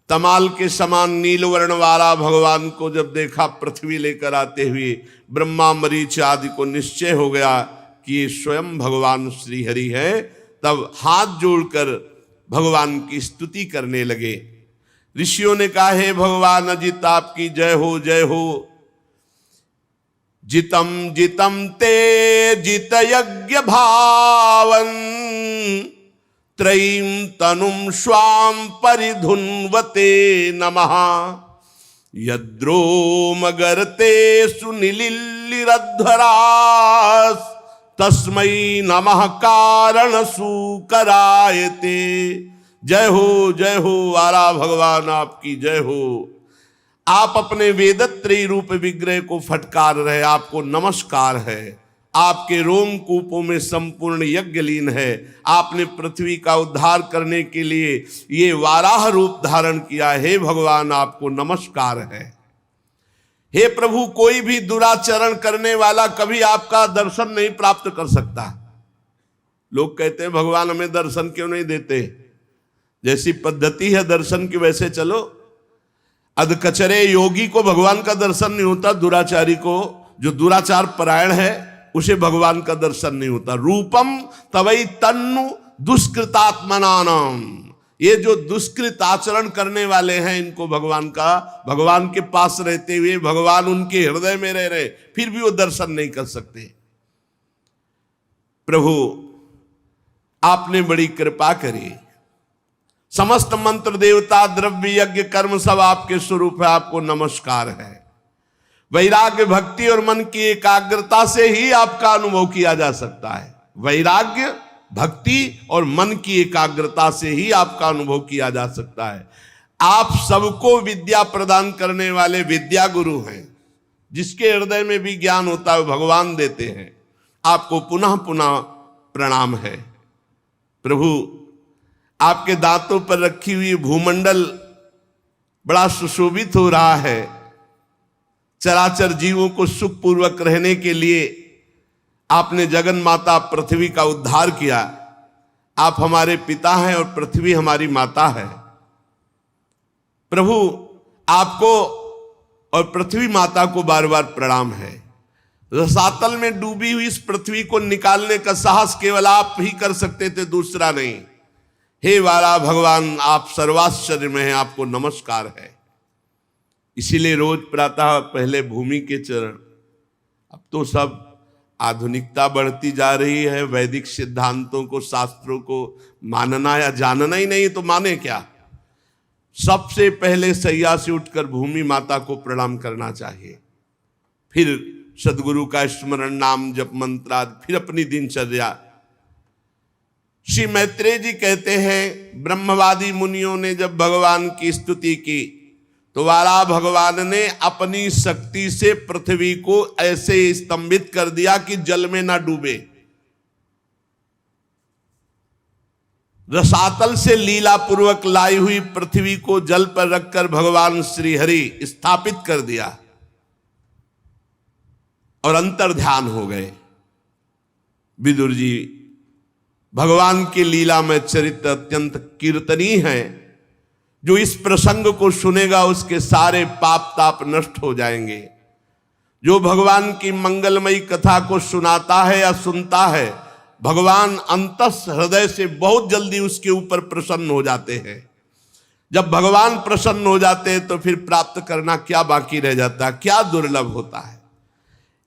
तमाल के समान नीलवर्ण वाला भगवान को जब देखा पृथ्वी लेकर आते हुए, ब्रह्मा मरीच आदि को निश्चय हो गया कि ये स्वयं भगवान श्री हरि है। तब हाथ जोड़कर भगवान की स्तुति करने लगे। ऋषियों ने कहा, हे भगवान अजित आपकी जय हो, जय हो। जितम जितम ते जित यज्ञ भावन, त्रयीं तनुम स्वाम परिधुन्वते नमः। यद्रोमगर्ते सुनिलिल्लिरध्वरास्, तस्मै नमः कारण सुकरायते। जय हो आरा भगवान आपकी जय हो। आप अपने वेदत्रयी रूप विग्रह को फटकार रहे, आपको नमस्कार है। आपके रोमकूपों में संपूर्ण यज्ञ लीन है। आपने पृथ्वी का उद्धार करने के लिए ये वाराह रूप धारण किया। हे भगवान आपको नमस्कार है। हे प्रभु, कोई भी दुराचरण करने वाला कभी आपका दर्शन नहीं प्राप्त कर सकता। लोग कहते हैं भगवान हमें दर्शन क्यों नहीं देते, जैसी पद्धति है दर्शन की वैसे चलो। अधकचरे योगी को भगवान का दर्शन नहीं होता, दुराचारी को, जो दुराचार परायण है उसे भगवान का दर्शन नहीं होता। रूपम तवई तन्नु दुष्कृतात्मनानाम, ये जो दुष्कृत आचरण करने वाले हैं इनको भगवान के पास रहते हुए भगवान उनके हृदय में रह रहे, फिर भी वो दर्शन नहीं कर सकते। प्रभु आपने बड़ी कृपा करी। समस्त मंत्र देवता द्रव्य यज्ञ कर्म सब आपके स्वरूप है, आपको नमस्कार है। वैराग्य भक्ति और मन की एकाग्रता से ही आपका अनुभव किया जा सकता है। वैराग्य भक्ति और मन की एकाग्रता से ही आपका अनुभव किया जा सकता है। आप सबको विद्या प्रदान करने वाले विद्या गुरु हैं। जिसके हृदय में भी ज्ञान होता है भगवान देते हैं। आपको पुनः पुनः प्रणाम है। प्रभु आपके दांतों पर रखी हुई भूमंडल बड़ा सुशोभित हो रहा है। चराचर जीवों को सुखपूर्वक रहने के लिए आपने जगन माता पृथ्वी का उद्धार किया। आप हमारे पिता हैं और पृथ्वी हमारी माता है। प्रभु आपको और पृथ्वी माता को बार बार प्रणाम है। रसातल में डूबी हुई इस पृथ्वी को निकालने का साहस केवल आप ही कर सकते थे, दूसरा नहीं। हे वाला भगवान आप सर्वाश्चर्य में हैं, आपको नमस्कार है। इसीलिए रोज प्रातः पहले भूमि के चरण। अब तो सब आधुनिकता बढ़ती जा रही है, वैदिक सिद्धांतों को शास्त्रों को मानना या जानना ही नहीं तो माने क्या। सबसे पहले सैया से उठकर भूमि माता को प्रणाम करना चाहिए, फिर सदगुरु का स्मरण नाम जप मंत्र, फिर अपनी दिनचर्या। श्री मैत्रेय जी कहते हैं, ब्रह्मवादी मुनियों ने जब भगवान की स्तुति की तो वाला भगवान ने अपनी शक्ति से पृथ्वी को ऐसे स्तंभित कर दिया कि जल में ना डूबे। रसातल से लीला पूर्वक लाई हुई पृथ्वी को जल पर रखकर भगवान श्री हरि स्थापित कर दिया और अंतर ध्यान हो गए। विदुर जी, भगवान की लीला में चरित्र अत्यंत कीर्तनीय है। जो इस प्रसंग को सुनेगा उसके सारे पाप ताप नष्ट हो जाएंगे। जो भगवान की मंगलमयी कथा को सुनाता है या सुनता है, भगवान अंतस हृदय से बहुत जल्दी उसके ऊपर प्रसन्न हो जाते हैं। जब भगवान प्रसन्न हो जाते हैं तो फिर प्राप्त करना क्या बाकी रह जाता है, क्या दुर्लभ होता है।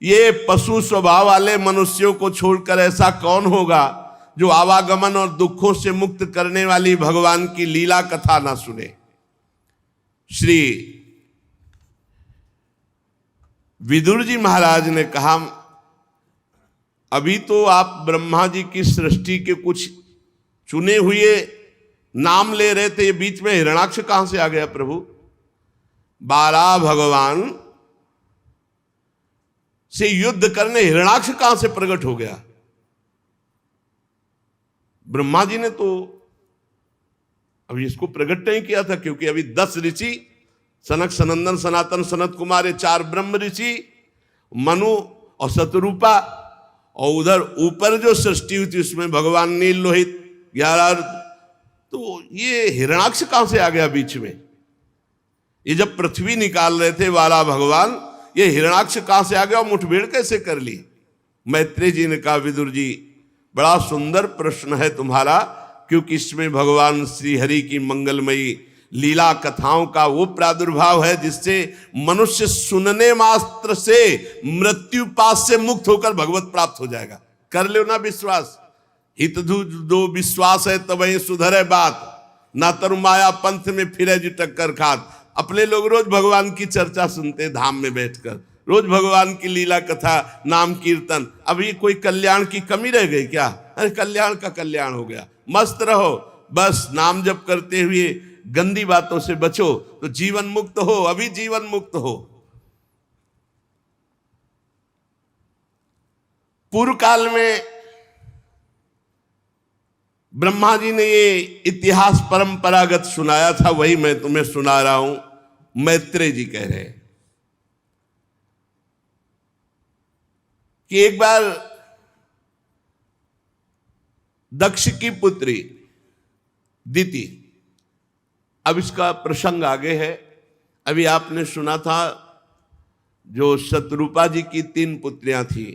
ये पशु स्वभाव वाले मनुष्यों को छोड़कर ऐसा कौन होगा जो आवागमन और दुखों से मुक्त करने वाली भगवान की लीला कथा ना सुने। श्री विदुर जी महाराज ने कहा, अभी तो आप ब्रह्मा जी की सृष्टि के कुछ चुने हुए नाम ले रहे थे, ये बीच में हिरणाक्ष कहां से आ गया प्रभु? 12 भगवान से युद्ध करने हिरणाक्ष कहां से प्रकट हो गया? ब्रह्मा जी ने तो अभी इसको प्रकट नहीं किया था, क्योंकि अभी 10 ऋषि, सनक सनंदन सनातन सनत कुमार, 4 ब्रह्म ऋषि, मनु और शतरूपा, और उधर ऊपर जो सृष्टि हुई थी उसमें भगवान नील लोहित 11। तो ये हिरणाक्ष कहां से आ गया बीच में? ये जब पृथ्वी निकाल रहे थे वाला भगवान, ये हिरणाक्ष कहां से आ गया और मुठभेड़ कैसे कर ली? मैत्रेय जी ने कहा, विदुर जी बड़ा सुंदर प्रश्न है तुम्हारा, क्योंकि इसमें भगवान श्री हरि की मंगलमयी लीला कथाओं का वो प्रादुर्भाव है जिससे मनुष्य सुनने मात्र से मृत्यु पास से मुक्त होकर भगवत प्राप्त हो जाएगा। कर लो ना विश्वास, हित दो विश्वास है तब वही सुधरे बात, ना तरु माया पंथ में फिरे जी टक्कर खात। अपने लोग रोज भगवान की चर्चा सुनते धाम में बैठकर, रोज भगवान की लीला कथा, नाम कीर्तन। अभी कोई कल्याण की कमी रह गई क्या? अरे कल्याण का कल्याण हो गया। मस्त रहो, बस नाम जप करते हुए गंदी बातों से बचो तो जीवन मुक्त हो, अभी जीवन मुक्त हो। पूर्व काल में ब्रह्मा जी ने ये इतिहास परंपरागत सुनाया था, वही मैं तुम्हें सुना रहा हूं। मैत्रेय जी कह रहे हैं कि एक बार दक्ष की पुत्री दिति, अब इसका प्रसंग आगे है। अभी आपने सुना था जो शतरूपा जी की 3 पुत्रियां थी,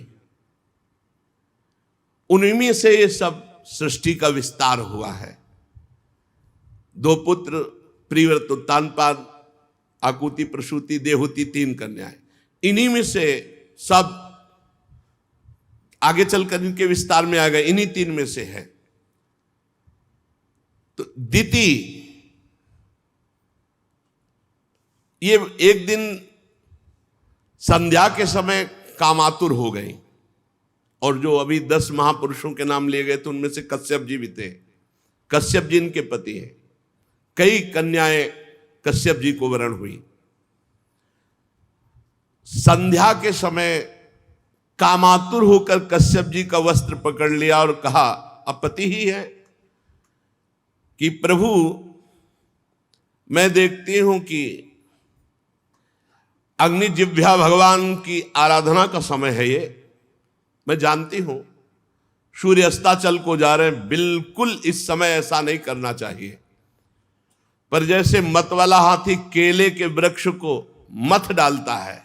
उन्हीं से ये सब सृष्टि का विस्तार हुआ है। 2 पुत्र प्रियव्रत उत्तानपाद, आकुति प्रसूति देहुति, 3 कन्याएं। इन्हीं में से सब आगे चलकर इनके विस्तार में आ गए, इन्हीं 3 में से है। तो दिति ये एक दिन संध्या के समय कामातुर हो गई, और जो अभी 10 महापुरुषों के नाम लिए गए थे उनमें से कश्यप जी भी थे। कश्यप जी इनके पति हैं। कई कन्याएं कश्यप जी को वरण हुई। संध्या के समय कामातुर होकर कश्यप जी का वस्त्र पकड़ लिया और कहा, अब पति ही है, कि प्रभु मैं देखती हूं कि अग्निजिह्वा भगवान की आराधना का समय है ये, मैं जानती हूं सूर्य अस्ताचल को जा रहे हैं, बिल्कुल इस समय ऐसा नहीं करना चाहिए। पर जैसे मत वाला हाथी केले के वृक्ष को मथ डालता है,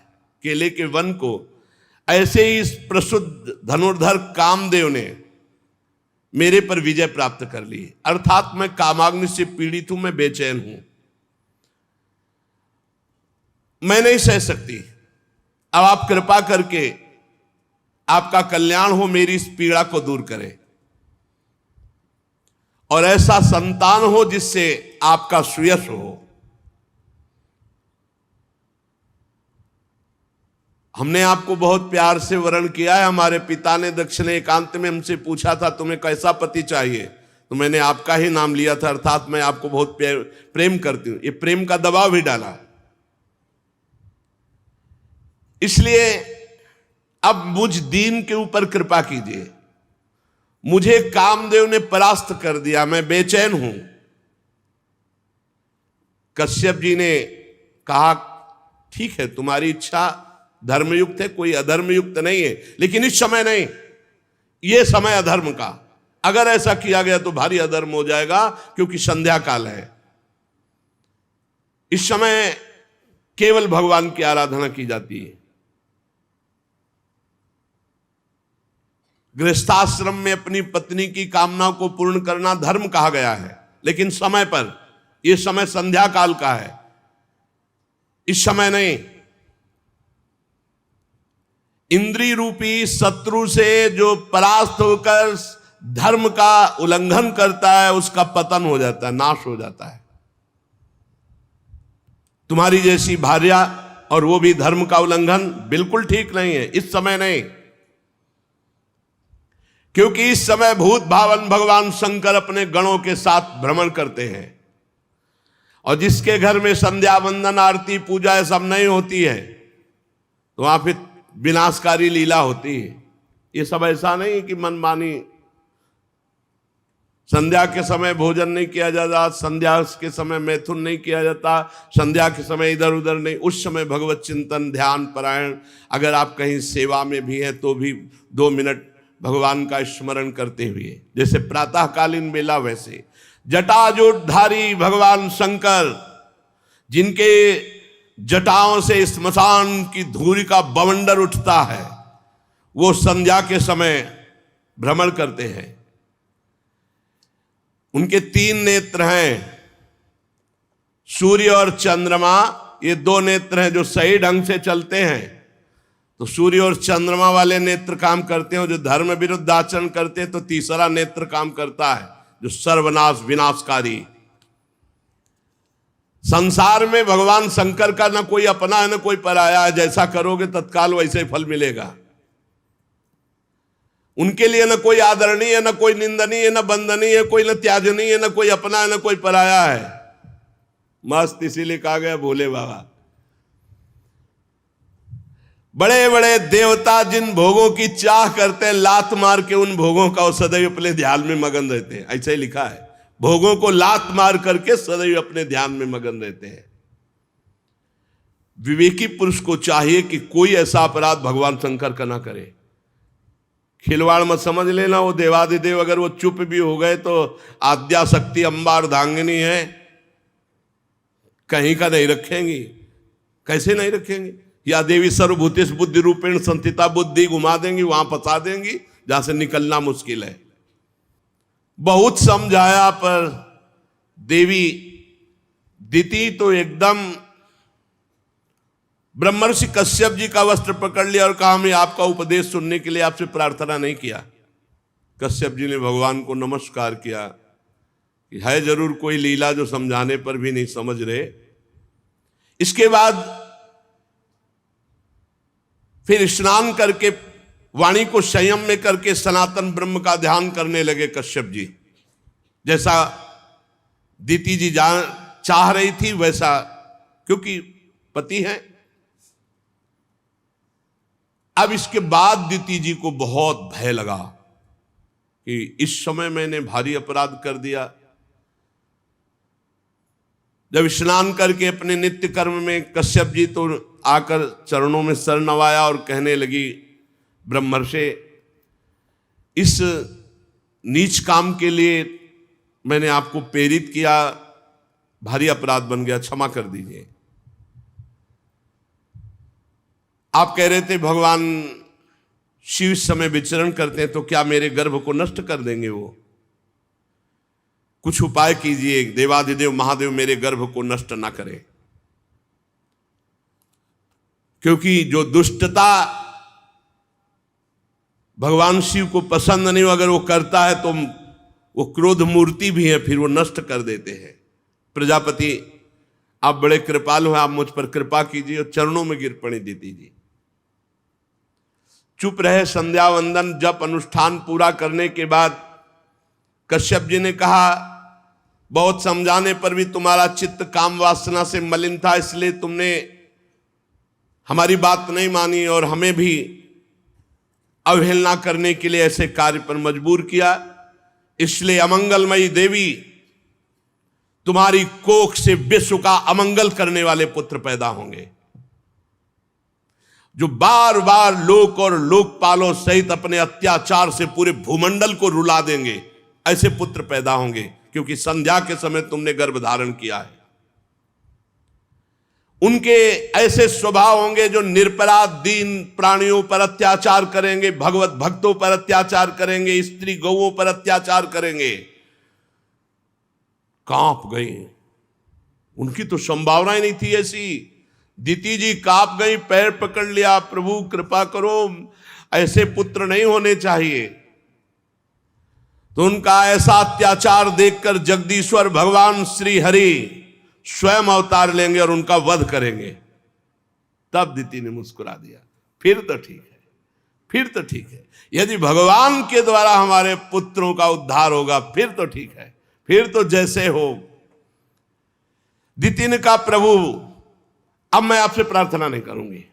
केले के वन को, ऐसे ही इस प्रसुद्ध धनुर्धर कामदेव ने मेरे पर विजय प्राप्त कर ली। अर्थात मैं कामाग्नि से पीड़ित हूं, मैं बेचैन हूं, मैं नहीं सह सकती। अब आप कृपा करके आपका कल्याण हो, मेरी इस पीड़ा को दूर करें, और ऐसा संतान हो जिससे आपका सुयश हो। हमने आपको बहुत प्यार से वर्ण किया है। हमारे पिता ने दक्ष ने एकांत में हमसे पूछा था, तुम्हें कैसा पति चाहिए? तो मैंने आपका ही नाम लिया था, अर्थात मैं आपको बहुत प्रेम करती हूं। ये प्रेम का दबाव भी डाला। इसलिए अब मुझ दीन के ऊपर कृपा कीजिए। मुझे कामदेव ने परास्त कर दिया, मैं बेचैन हूं। कश्यप जी ने कहा ठीक है, तुम्हारी इच्छा धर्मयुक्त है, कोई अधर्मयुक्त नहीं है, लेकिन इस समय नहीं, ये समय अधर्म का। अगर ऐसा किया गया तो भारी अधर्म हो जाएगा, क्योंकि संध्या काल है। इस समय केवल भगवान की आराधना की जाती है। गृहस्थाश्रम में अपनी पत्नी की कामना को पूर्ण करना धर्म कहा गया है, लेकिन समय पर। यह समय संध्या काल का है, इस समय नहीं। इंद्रिय रूपी शत्रु से जो परास्त होकर धर्म का उल्लंघन करता है, उसका पतन हो जाता है, नाश हो जाता है। तुम्हारी जैसी भार्या, और वो भी धर्म का उल्लंघन, बिल्कुल ठीक नहीं है, इस समय नहीं। क्योंकि इस समय भूत भावन भगवान शंकर अपने गणों के साथ भ्रमण करते हैं, और जिसके घर में संध्या वंदन आरती पूजा ये सब नहीं होती है, तो वहां फिर विनाशकारी लीला होती है। ये सब ऐसा नहीं कि मनमानी, संध्या के समय भोजन नहीं किया जाता, संध्या के समय मैथुन नहीं किया जाता, संध्या के समय इधर उधर नहीं। उस समय भगवत चिंतन, ध्यान परायण, अगर आप कहीं सेवा में भी हैं तो भी 2 मिनट भगवान का स्मरण करते हुए, जैसे प्रातःकालीन बेला, वैसे जटाजूटधारी भगवान शंकर, जिनके जटाओं से स्मशान की धूलि का बवंडर उठता है, वो संध्या के समय भ्रमण करते हैं। उनके 3 नेत्र हैं, सूर्य और चंद्रमा। ये 2 नेत्र हैं जो सही ढंग से चलते हैं, तो सूर्य और चंद्रमा वाले नेत्र काम करते हैं। जो धर्म विरुद्ध आचरण करते हैं तो तीसरा नेत्र काम करता है, जो सर्वनाश विनाशकारी। संसार में भगवान शंकर का ना कोई अपना है ना कोई पराया है। जैसा करोगे तत्काल वैसे ही फल मिलेगा। उनके लिए ना कोई आदरणीय है, ना कोई निंदनीय है, ना बंदनीय है, कोई ना त्याजनीय है, ना कोई अपना है, ना कोई पराया है। मस्त इसीलिए कहा गया भोले बाबा। बड़े बड़े देवता जिन भोगों की चाह करते हैं, लात मार के उन भोगों का वो सदैव अपने ध्यान में मगन रहते हैं। ऐसा ही लिखा है, भोगों को लात मार करके सदैव अपने ध्यान में मगन रहते हैं। विवेकी पुरुष को चाहिए कि कोई ऐसा अपराध भगवान शंकर का ना करे। खिलवाड़ मत समझ लेना, वो देवादिदेव अगर वो चुप भी हो गए तो आद्या शक्ति अम्बा अर्धांगिनी है, कहीं का नहीं रखेंगी। कैसे नहीं रखेंगी? या देवी सर्वभूतेषु बुद्धि रूपेण संस्थिता, बुद्धि घुमा देंगी, वहां फंसा देंगी जहां से निकलना मुश्किल है। बहुत समझाया पर देवी दीति तो एकदम ब्रह्मर्षि कश्यप जी का वस्त्र पकड़ लिया और कहा मैं आपका उपदेश सुनने के लिए आपसे प्रार्थना नहीं किया। कश्यप जी ने भगवान को नमस्कार किया कि है जरूर कोई लीला जो समझाने पर भी नहीं समझ रहे। इसके बाद फिर स्नान करके वाणी को संयम में करके सनातन ब्रह्म का ध्यान करने लगे कश्यप जी। जैसा दीति जी चाह रही थी वैसा, क्योंकि पति हैं। अब इसके बाद दीति जी को बहुत भय लगा कि इस समय मैंने भारी अपराध कर दिया। जब स्नान करके अपने नित्य कर्म में कश्यप जी तो आकर चरणों में सर नवाया और कहने लगी, ब्रह्मर्षि, इस नीच काम के लिए मैंने आपको प्रेरित किया, भारी अपराध बन गया, क्षमा कर दीजिए। आप कह रहे थे भगवान शिव इस समय विचरण करते हैं, तो क्या मेरे गर्भ को नष्ट कर देंगे वो? कुछ उपाय कीजिए, देवाधिदेव महादेव मेरे गर्भ को नष्ट ना करें। क्योंकि जो दुष्टता भगवान शिव को पसंद नहीं, अगर वो करता है तो वो क्रोध मूर्ति भी है, फिर वो नष्ट कर देते हैं। प्रजापति, आप बड़े कृपालु हैं, आप मुझ पर कृपा कीजिए और चरणों में गिर पड़ी दीति जी। चुप रहे। संध्या वंदन जप अनुष्ठान पूरा करने के बाद कश्यप जी ने कहा, बहुत समझाने पर भी तुम्हारा चित्त काम वासना से मलिन था, इसलिए तुमने हमारी बात नहीं मानी और हमें भी अवहेलना करने के लिए ऐसे कार्य पर मजबूर किया। इसलिए अमंगलमयी देवी, तुम्हारी कोख से विश्व का अमंगल करने वाले पुत्र पैदा होंगे, जो बार बार लोक और लोकपालों सहित अपने अत्याचार से पूरे भूमंडल को रुला देंगे। ऐसे पुत्र पैदा होंगे, क्योंकि संध्या के समय तुमने गर्भ धारण किया है। उनके ऐसे स्वभाव होंगे जो निरपराध दीन प्राणियों पर अत्याचार करेंगे, भगवत भक्तों पर अत्याचार करेंगे, स्त्री गौओं पर अत्याचार करेंगे। कांप गई, उनकी तो संभावना ही नहीं थी ऐसी। दीति जी कांप गई, पैर पकड़ लिया, प्रभु कृपा करो, ऐसे पुत्र नहीं होने चाहिए। तो उनका ऐसा अत्याचार देखकर जगदीश्वर भगवान श्री हरि स्वयं अवतार लेंगे और उनका वध करेंगे। तब दीति ने मुस्कुरा दिया, फिर तो ठीक है, फिर तो ठीक है। यदि भगवान के द्वारा हमारे पुत्रों का उद्धार होगा फिर तो ठीक है, फिर तो जैसे हो। दीति ने कहा, प्रभु अब मैं आपसे प्रार्थना नहीं करूंगी,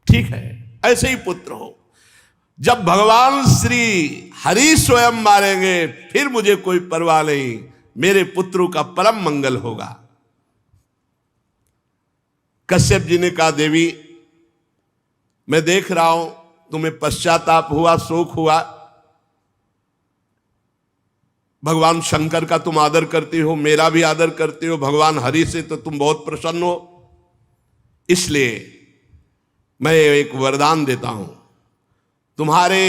ठीक है, ऐसे ही पुत्र हो। जब भगवान श्री हरि स्वयं मारेंगे फिर मुझे कोई परवाह नहीं, मेरे पुत्रों का परम मंगल होगा। कश्यप जी ने कहा, देवी मैं देख रहा हूं तुम्हें पश्चाताप हुआ, शोक हुआ। भगवान शंकर का तुम आदर करती हो, मेरा भी आदर करती हो, भगवान हरि से तो तुम बहुत प्रसन्न हो। इसलिए मैं एक वरदान देता हूं, तुम्हारे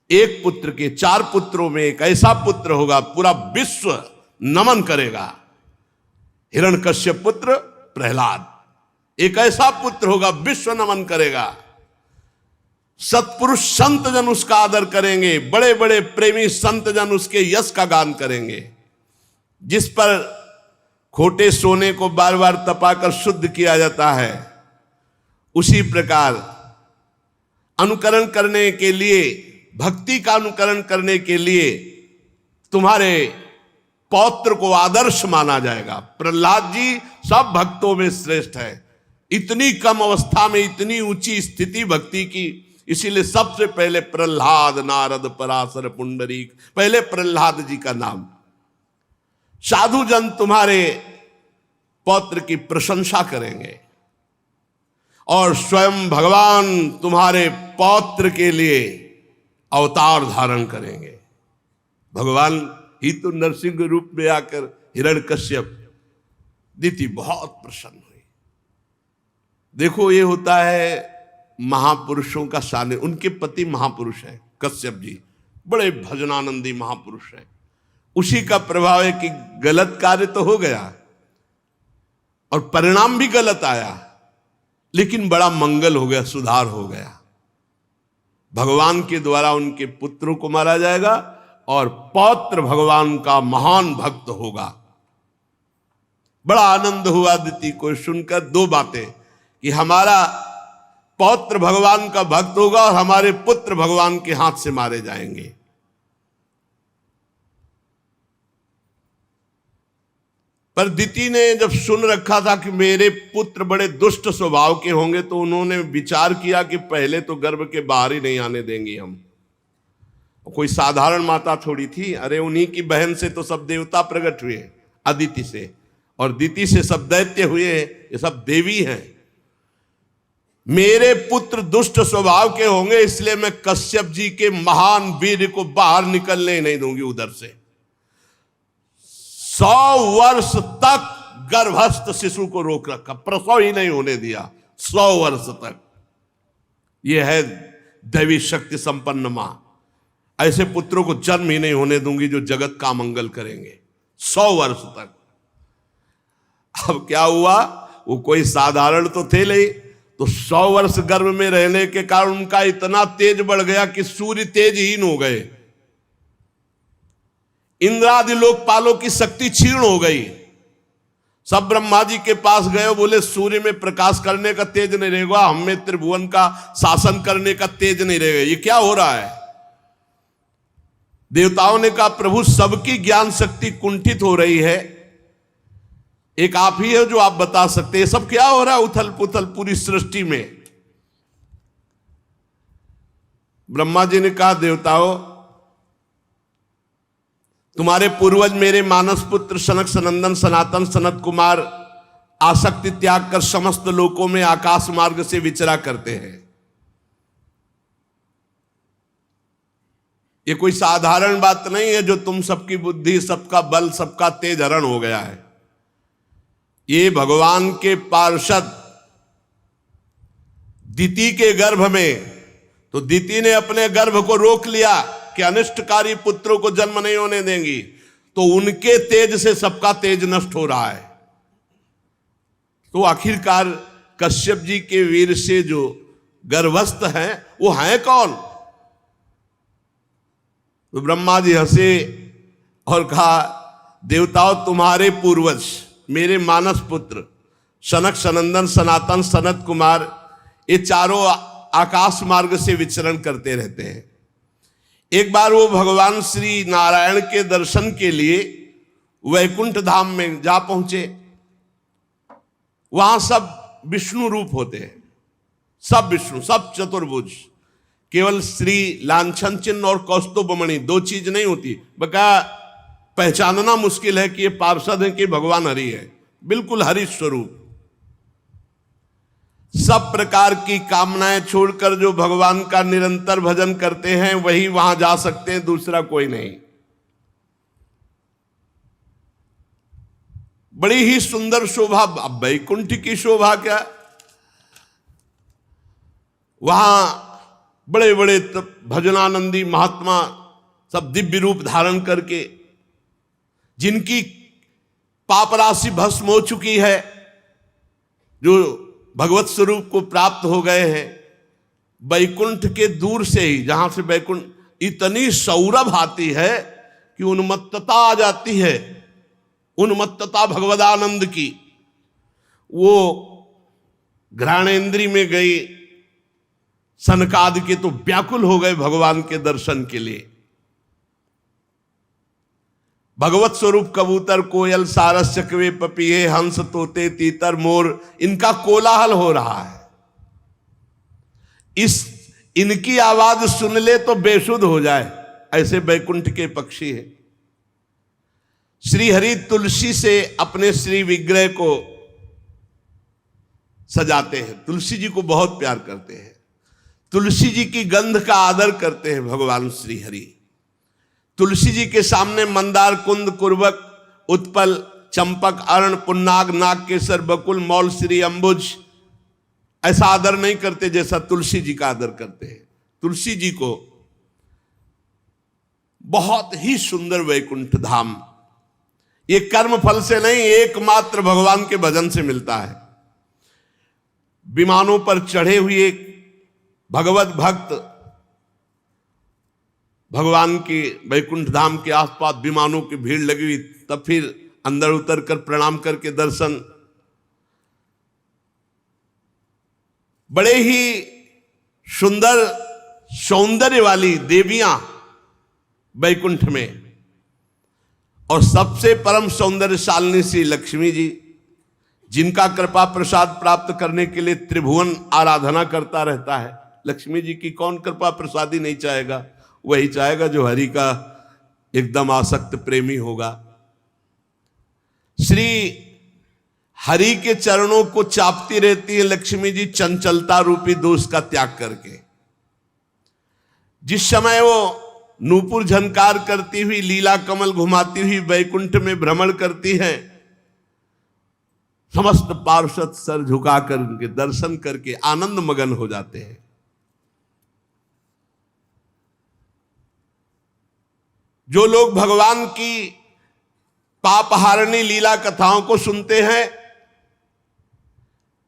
एक पुत्र के 4 पुत्रों में एक ऐसा पुत्र होगा पूरा विश्व नमन करेगा। हिरण्यकश्यप पुत्र प्रहलाद, एक ऐसा पुत्र होगा विश्व नमन करेगा। सत्पुरुष संत जन उसका आदर करेंगे, बड़े बड़े प्रेमी संत जन उसके यश का गान करेंगे। जिस पर खोटे सोने को बार बार तपाकर शुद्ध किया जाता है, उसी प्रकार अनुकरण करने के लिए, भक्ति का अनुकरण करने के लिए तुम्हारे पौत्र को आदर्श माना जाएगा। प्रहलाद जी सब भक्तों में श्रेष्ठ है, इतनी कम अवस्था में इतनी ऊंची स्थिति भक्ति की, इसीलिए सबसे पहले प्रहलाद, नारद, पराशर, पुंडरीक, पहले प्रहलाद जी का नाम। साधु जन तुम्हारे पौत्र की प्रशंसा करेंगे और स्वयं भगवान तुम्हारे पौत्र के लिए अवतार धारण करेंगे। भगवान ही तो नरसिंह रूप में आकर हिरण्यकश्यप, दीति बहुत प्रसन्न हुई। देखो ये होता है महापुरुषों का सानिध्य। उनके पति महापुरुष है कश्यप जी, बड़े भजनानंदी महापुरुष है। उसी का प्रभाव है कि गलत कार्य तो हो गया और परिणाम भी गलत आया, लेकिन बड़ा मंगल हो गया, सुधार हो गया। भगवान के द्वारा उनके पुत्रों को मारा जाएगा और पौत्र भगवान का महान भक्त होगा। बड़ा आनंद हुआ दीति को सुनकर। 2 बातें, कि हमारा पौत्र भगवान का भक्त होगा और हमारे पुत्र भगवान के हाथ से मारे जाएंगे। पर दीति ने जब सुन रखा था कि मेरे पुत्र बड़े दुष्ट स्वभाव के होंगे, तो उन्होंने विचार किया कि पहले तो गर्भ के बाहर ही नहीं आने देंगे हम। कोई साधारण माता थोड़ी थी, अरे उन्हीं की बहन से तो सब देवता प्रकट हुए, अदिति से, और दीति से सब दैत्य हुए, ये सब देवी हैं। मेरे पुत्र दुष्ट स्वभाव के होंगे, इसलिए मैं कश्यप जी के महान वीर को बाहर निकलने नहीं दूंगी उधर से। 100 वर्ष तक गर्भस्थ शिशु को रोक रखा, प्रसव ही नहीं होने दिया 100 वर्ष तक। यह है दैवी शक्ति संपन्न मां। ऐसे पुत्रों को जन्म ही नहीं होने दूंगी जो जगत का मंगल करेंगे 100 वर्ष तक। अब क्या हुआ, वो कोई साधारण तो थे नहीं, तो 100 वर्ष गर्भ में रहने के कारण उनका इतना तेज बढ़ गया कि सूर्य तेजहीन हो गए। इंद्रादि लोकपालों की शक्ति क्षीण हो गई। सब ब्रह्मा जी के पास गए, बोले सूर्य में प्रकाश करने का तेज नहीं रहेगा, हम में त्रिभुवन का शासन करने का तेज नहीं रहेगा, ये क्या हो रहा है। देवताओं ने कहा प्रभु सबकी ज्ञान शक्ति कुंठित हो रही है, एक आप ही है जो आप बता सकते हैं सब क्या हो रहा है उथल पुथल पूरी सृष्टि में। ब्रह्मा जी ने कहा देवताओं, तुम्हारे पूर्वज मेरे मानस पुत्र सनक सनंदन सनातन सनत कुमार आसक्ति त्याग कर समस्त लोकों में आकाश मार्ग से विचरा करते हैं। ये कोई साधारण बात नहीं है जो तुम सबकी बुद्धि सबका बल सबका तेज हरण हो गया है। ये भगवान के पार्षद दिति के गर्भ में, तो दिति ने अपने गर्भ को रोक लिया कि अनिष्टकारी पुत्रों को जन्म नहीं होने देंगी, तो उनके तेज से सबका तेज नष्ट हो रहा है। तो आखिरकार कश्यप जी के वीर से जो गर्भस्थ हैं वो हैं कौन? तो ब्रह्मा जी हंसे और कहा देवताओं, तुम्हारे पूर्वज मेरे मानस पुत्र सनक सनंदन सनातन सनत कुमार ये चारों आकाश मार्ग से विचरण करते रहते हैं। एक बार वो भगवान श्री नारायण के दर्शन के लिए वैकुंठ धाम में जा पहुंचे। वहां सब विष्णु रूप होते हैं, सब विष्णु, सब चतुर्भुज। केवल श्री लांछन चिन्ह और कौस्तुभमणि दो चीज नहीं होती, बका पहचानना मुश्किल है कि ये पार्षद है कि भगवान हरि है। बिल्कुल हरि स्वरूप। सब प्रकार की कामनाएं छोड़कर जो भगवान का निरंतर भजन करते हैं वही वहां जा सकते हैं, दूसरा कोई नहीं। बड़ी ही सुंदर शोभा, अब वैकुंठ की शोभा क्या, वहां बड़े बड़े भजनानंदी महात्मा सब दिव्य रूप धारण करके, जिनकी पाप राशि भस्म हो चुकी है, जो भगवत स्वरूप को प्राप्त हो गए हैं, वैकुंठ के दूर से ही, जहां से वैकुंठ इतनी सौरभ आती है कि उन्मत्तता आ जाती है, उन्मत्तता भगवदानंद की। वो घ्राणेन्द्री में गई सनकादि के तो व्याकुल हो गए भगवान के दर्शन के लिए। भगवत स्वरूप कबूतर कोयल सारस चकवे पपीहे हंस तोते तीतर मोर, इनका कोलाहल हो रहा है। इनकी आवाज सुन ले तो बेसुध हो जाए, ऐसे वैकुंठ के पक्षी है। श्री हरि तुलसी से अपने श्री विग्रह को सजाते हैं, तुलसी जी को बहुत प्यार करते हैं, तुलसी जी की गंध का आदर करते हैं भगवान श्री हरि। तुलसी जी के सामने मंदार कुंद कुर्बक उत्पल चंपक अर्ण पुन्नाग नाग केसर बकुल मौल श्री अंबुज ऐसा आदर नहीं करते जैसा तुलसी जी का आदर करते हैं। तुलसी जी को बहुत ही सुंदर वैकुंठ धाम, ये कर्म फल से नहीं, एकमात्र भगवान के भजन से मिलता है। विमानों पर चढ़े हुए भगवत भक्त भगवान के वैकुंठ धाम के आसपास विमानों की भीड़ लगी हुई, तब फिर अंदर उतर कर प्रणाम करके दर्शन। बड़े ही सुंदर सौंदर्य वाली देवियां वैकुंठ में, और सबसे परम सौंदर्यशालिनी श्री लक्ष्मी जी, जिनका कृपा प्रसाद प्राप्त करने के लिए त्रिभुवन आराधना करता रहता है। लक्ष्मी जी की कौन कृपा प्रसादी नहीं चाहेगा, वही चाहेगा जो हरि का एकदम आसक्त प्रेमी होगा। श्री हरि के चरणों को चापती रहती है लक्ष्मी जी चंचलता रूपी दोष का त्याग करके। जिस समय वो नूपुर झनकार करती हुई लीला कमल घुमाती हुई वैकुंठ में भ्रमण करती है, समस्त पार्षद सर झुकाकर उनके दर्शन करके आनंद मगन हो जाते हैं। जो लोग भगवान की पापहारिणी लीला कथाओं को सुनते हैं,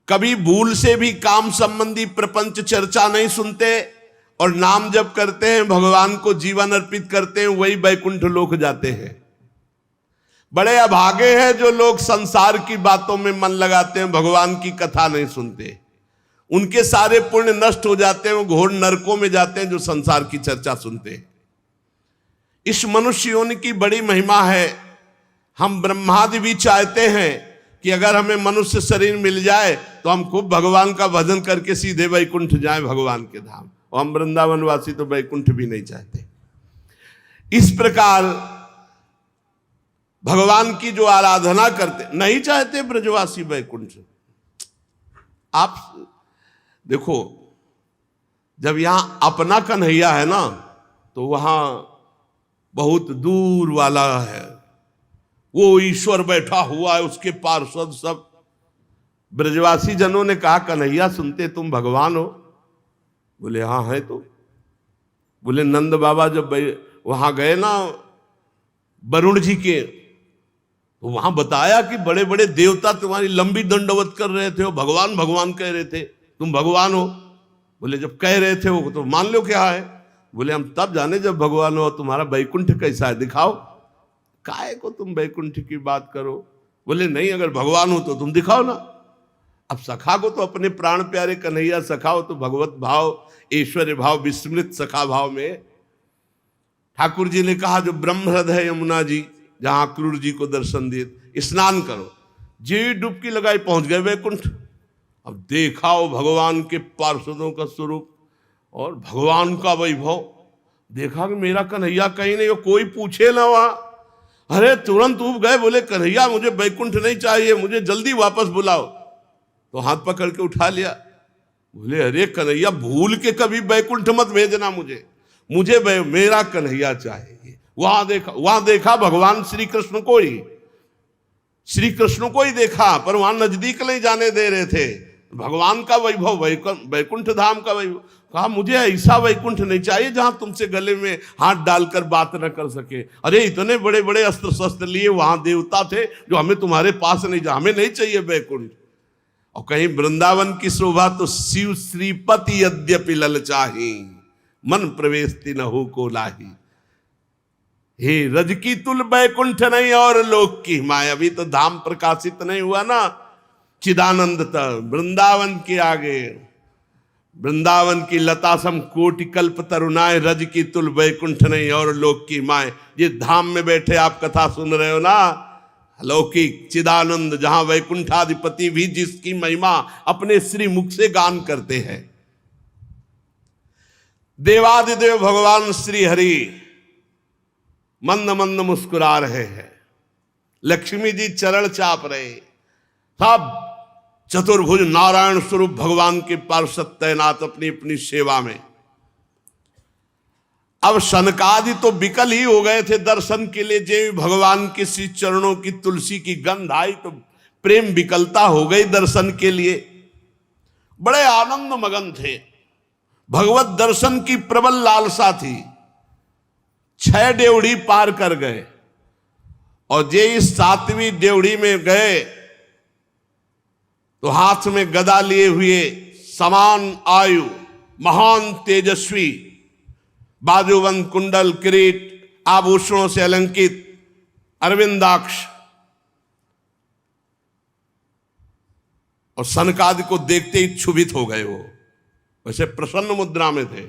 कभी भूल से भी काम संबंधी प्रपंच चर्चा नहीं सुनते और नाम जप करते हैं, भगवान को जीवन अर्पित करते हैं, वही वैकुंठ लोक जाते हैं। बड़े अभागे हैं जो लोग संसार की बातों में मन लगाते हैं, भगवान की कथा नहीं सुनते। उनके सारे पुण्य नष्ट हो जाते हैं, वो घोर नरकों में जाते हैं जो संसार की चर्चा सुनते हैं। इस मनुष्य योनि की बड़ी महिमा है। हम ब्रह्मादि भी चाहते हैं कि अगर हमें मनुष्य शरीर मिल जाए तो हम खूब भगवान का भजन करके सीधे वैकुंठ जाएं, भगवान के धाम। और हम वृंदावन वासी तो वैकुंठ भी नहीं चाहते। इस प्रकार भगवान की जो आराधना करते, नहीं चाहते ब्रजवासी वैकुंठ। आप देखो, जब यहां अपना कन्हैया है ना, तो वहां बहुत दूर वाला है, वो ईश्वर बैठा हुआ है, उसके पार्षद सब। ब्रजवासी जनों ने कहा, कन्हैया सुनते तुम भगवान हो? बोले हाँ है। तो बोले नंद बाबा जब वहां गए ना वरुण जी के, तो वहां बताया कि बड़े बड़े देवता तुम्हारी लंबी दंडवत कर रहे थे, भगवान भगवान कह रहे थे, तुम भगवान हो? बोले जब कह रहे थे वो तो मान लो क्या है। बोले हम तब जाने जब भगवान हो। तुम्हारा वैकुंठ कैसा है दिखाओ, काहे को तुम वैकुंठ की बात करो? बोले नहीं, अगर भगवान हो तो तुम दिखाओ ना। अब सखा को तो अपने प्राण प्यारे कन्हैया सखा हो, तो भगवत भाव, ऐश्वर्य भाव, विस्मृत सखा भाव में ठाकुर जी ने कहा, जो ब्रह्म हृदय यमुना जी जहां क्रूर जी को दर्शन दिए, स्नान करो। जी डुबकी लगाई, पहुंच गए वैकुंठ। अब देखा वो भगवान के पार्षदों का स्वरूप और भगवान का वैभव। देखा कि मेरा कन्हैया कहीं नहीं हो, कोई पूछे ना वहां। अरे तुरंत उब गए, बोले कन्हैया मुझे वैकुंठ नहीं चाहिए, मुझे जल्दी वापस बुलाओ। तो हाथ पकड़ के उठा लिया। बोले अरे कन्हैया भूल के कभी वैकुंठ मत भेजना मुझे, मेरा कन्हैया चाहिए। वहां देखा भगवान श्री कृष्ण को ही देखा, पर वहां नजदीक नहीं जाने दे रहे थे। भगवान का वैभव, वैकुंठ धाम का वैभव। कहा मुझे ऐसा वैकुंठ नहीं चाहिए जहां तुमसे गले में हाथ डालकर बात न कर सके। अरे इतने बड़े बड़े अस्त्र शस्त्र लिए वहां देवता थे जो हमें तुम्हारे पास नहीं जा, हमें नहीं चाहिए वैकुंठ। और कहीं वृंदावन की शोभा तो शिव श्रीपति यद्यपि ललचाही, मन प्रवेशति नहु को लाही। हे रज की तुल वैकुंठ नहीं और लोक की माया। अभी तो धाम प्रकाशित नहीं हुआ ना, चिदानंद तक वृंदावन के आगे, वृंदावन की लता सम कोटि कल्प तरुणाए, रज की तुल वैकुंठ नहीं और लोक की माए। जिस धाम में बैठे आप कथा सुन रहे हो ना, लौकिक चिदानंद, जहां वैकुंठाधिपति भी जिसकी महिमा अपने श्री मुख से गान करते हैं। देवादिदेव भगवान श्री हरि मंद मंद मुस्कुरा रहे हैं, लक्ष्मी जी चरण चाप रहे, सब चतुर्भुज नारायण स्वरूप भगवान के पार्षद तैनात अपनी अपनी सेवा में। अब सनकादि तो विकल ही हो गए थे दर्शन के लिए। जे भगवान के श्री चरणों की तुलसी की गंध आई तो प्रेम विकलता हो गई दर्शन के लिए। बड़े आनंद मगन थे, भगवत दर्शन की प्रबल लालसा थी। 6 ड्योढ़ी पार कर गए और जे इस 7वीं ड्योढ़ी में गए तो हाथ में गदा लिए हुए, समान आयु, महान तेजस्वी, बाजूबंद कुंडल किरीट आभूषणों से अलंकित, अरविंदाक्ष, और सनकादि को देखते ही क्षुभित हो गए। वो वैसे प्रसन्न मुद्रा में थे,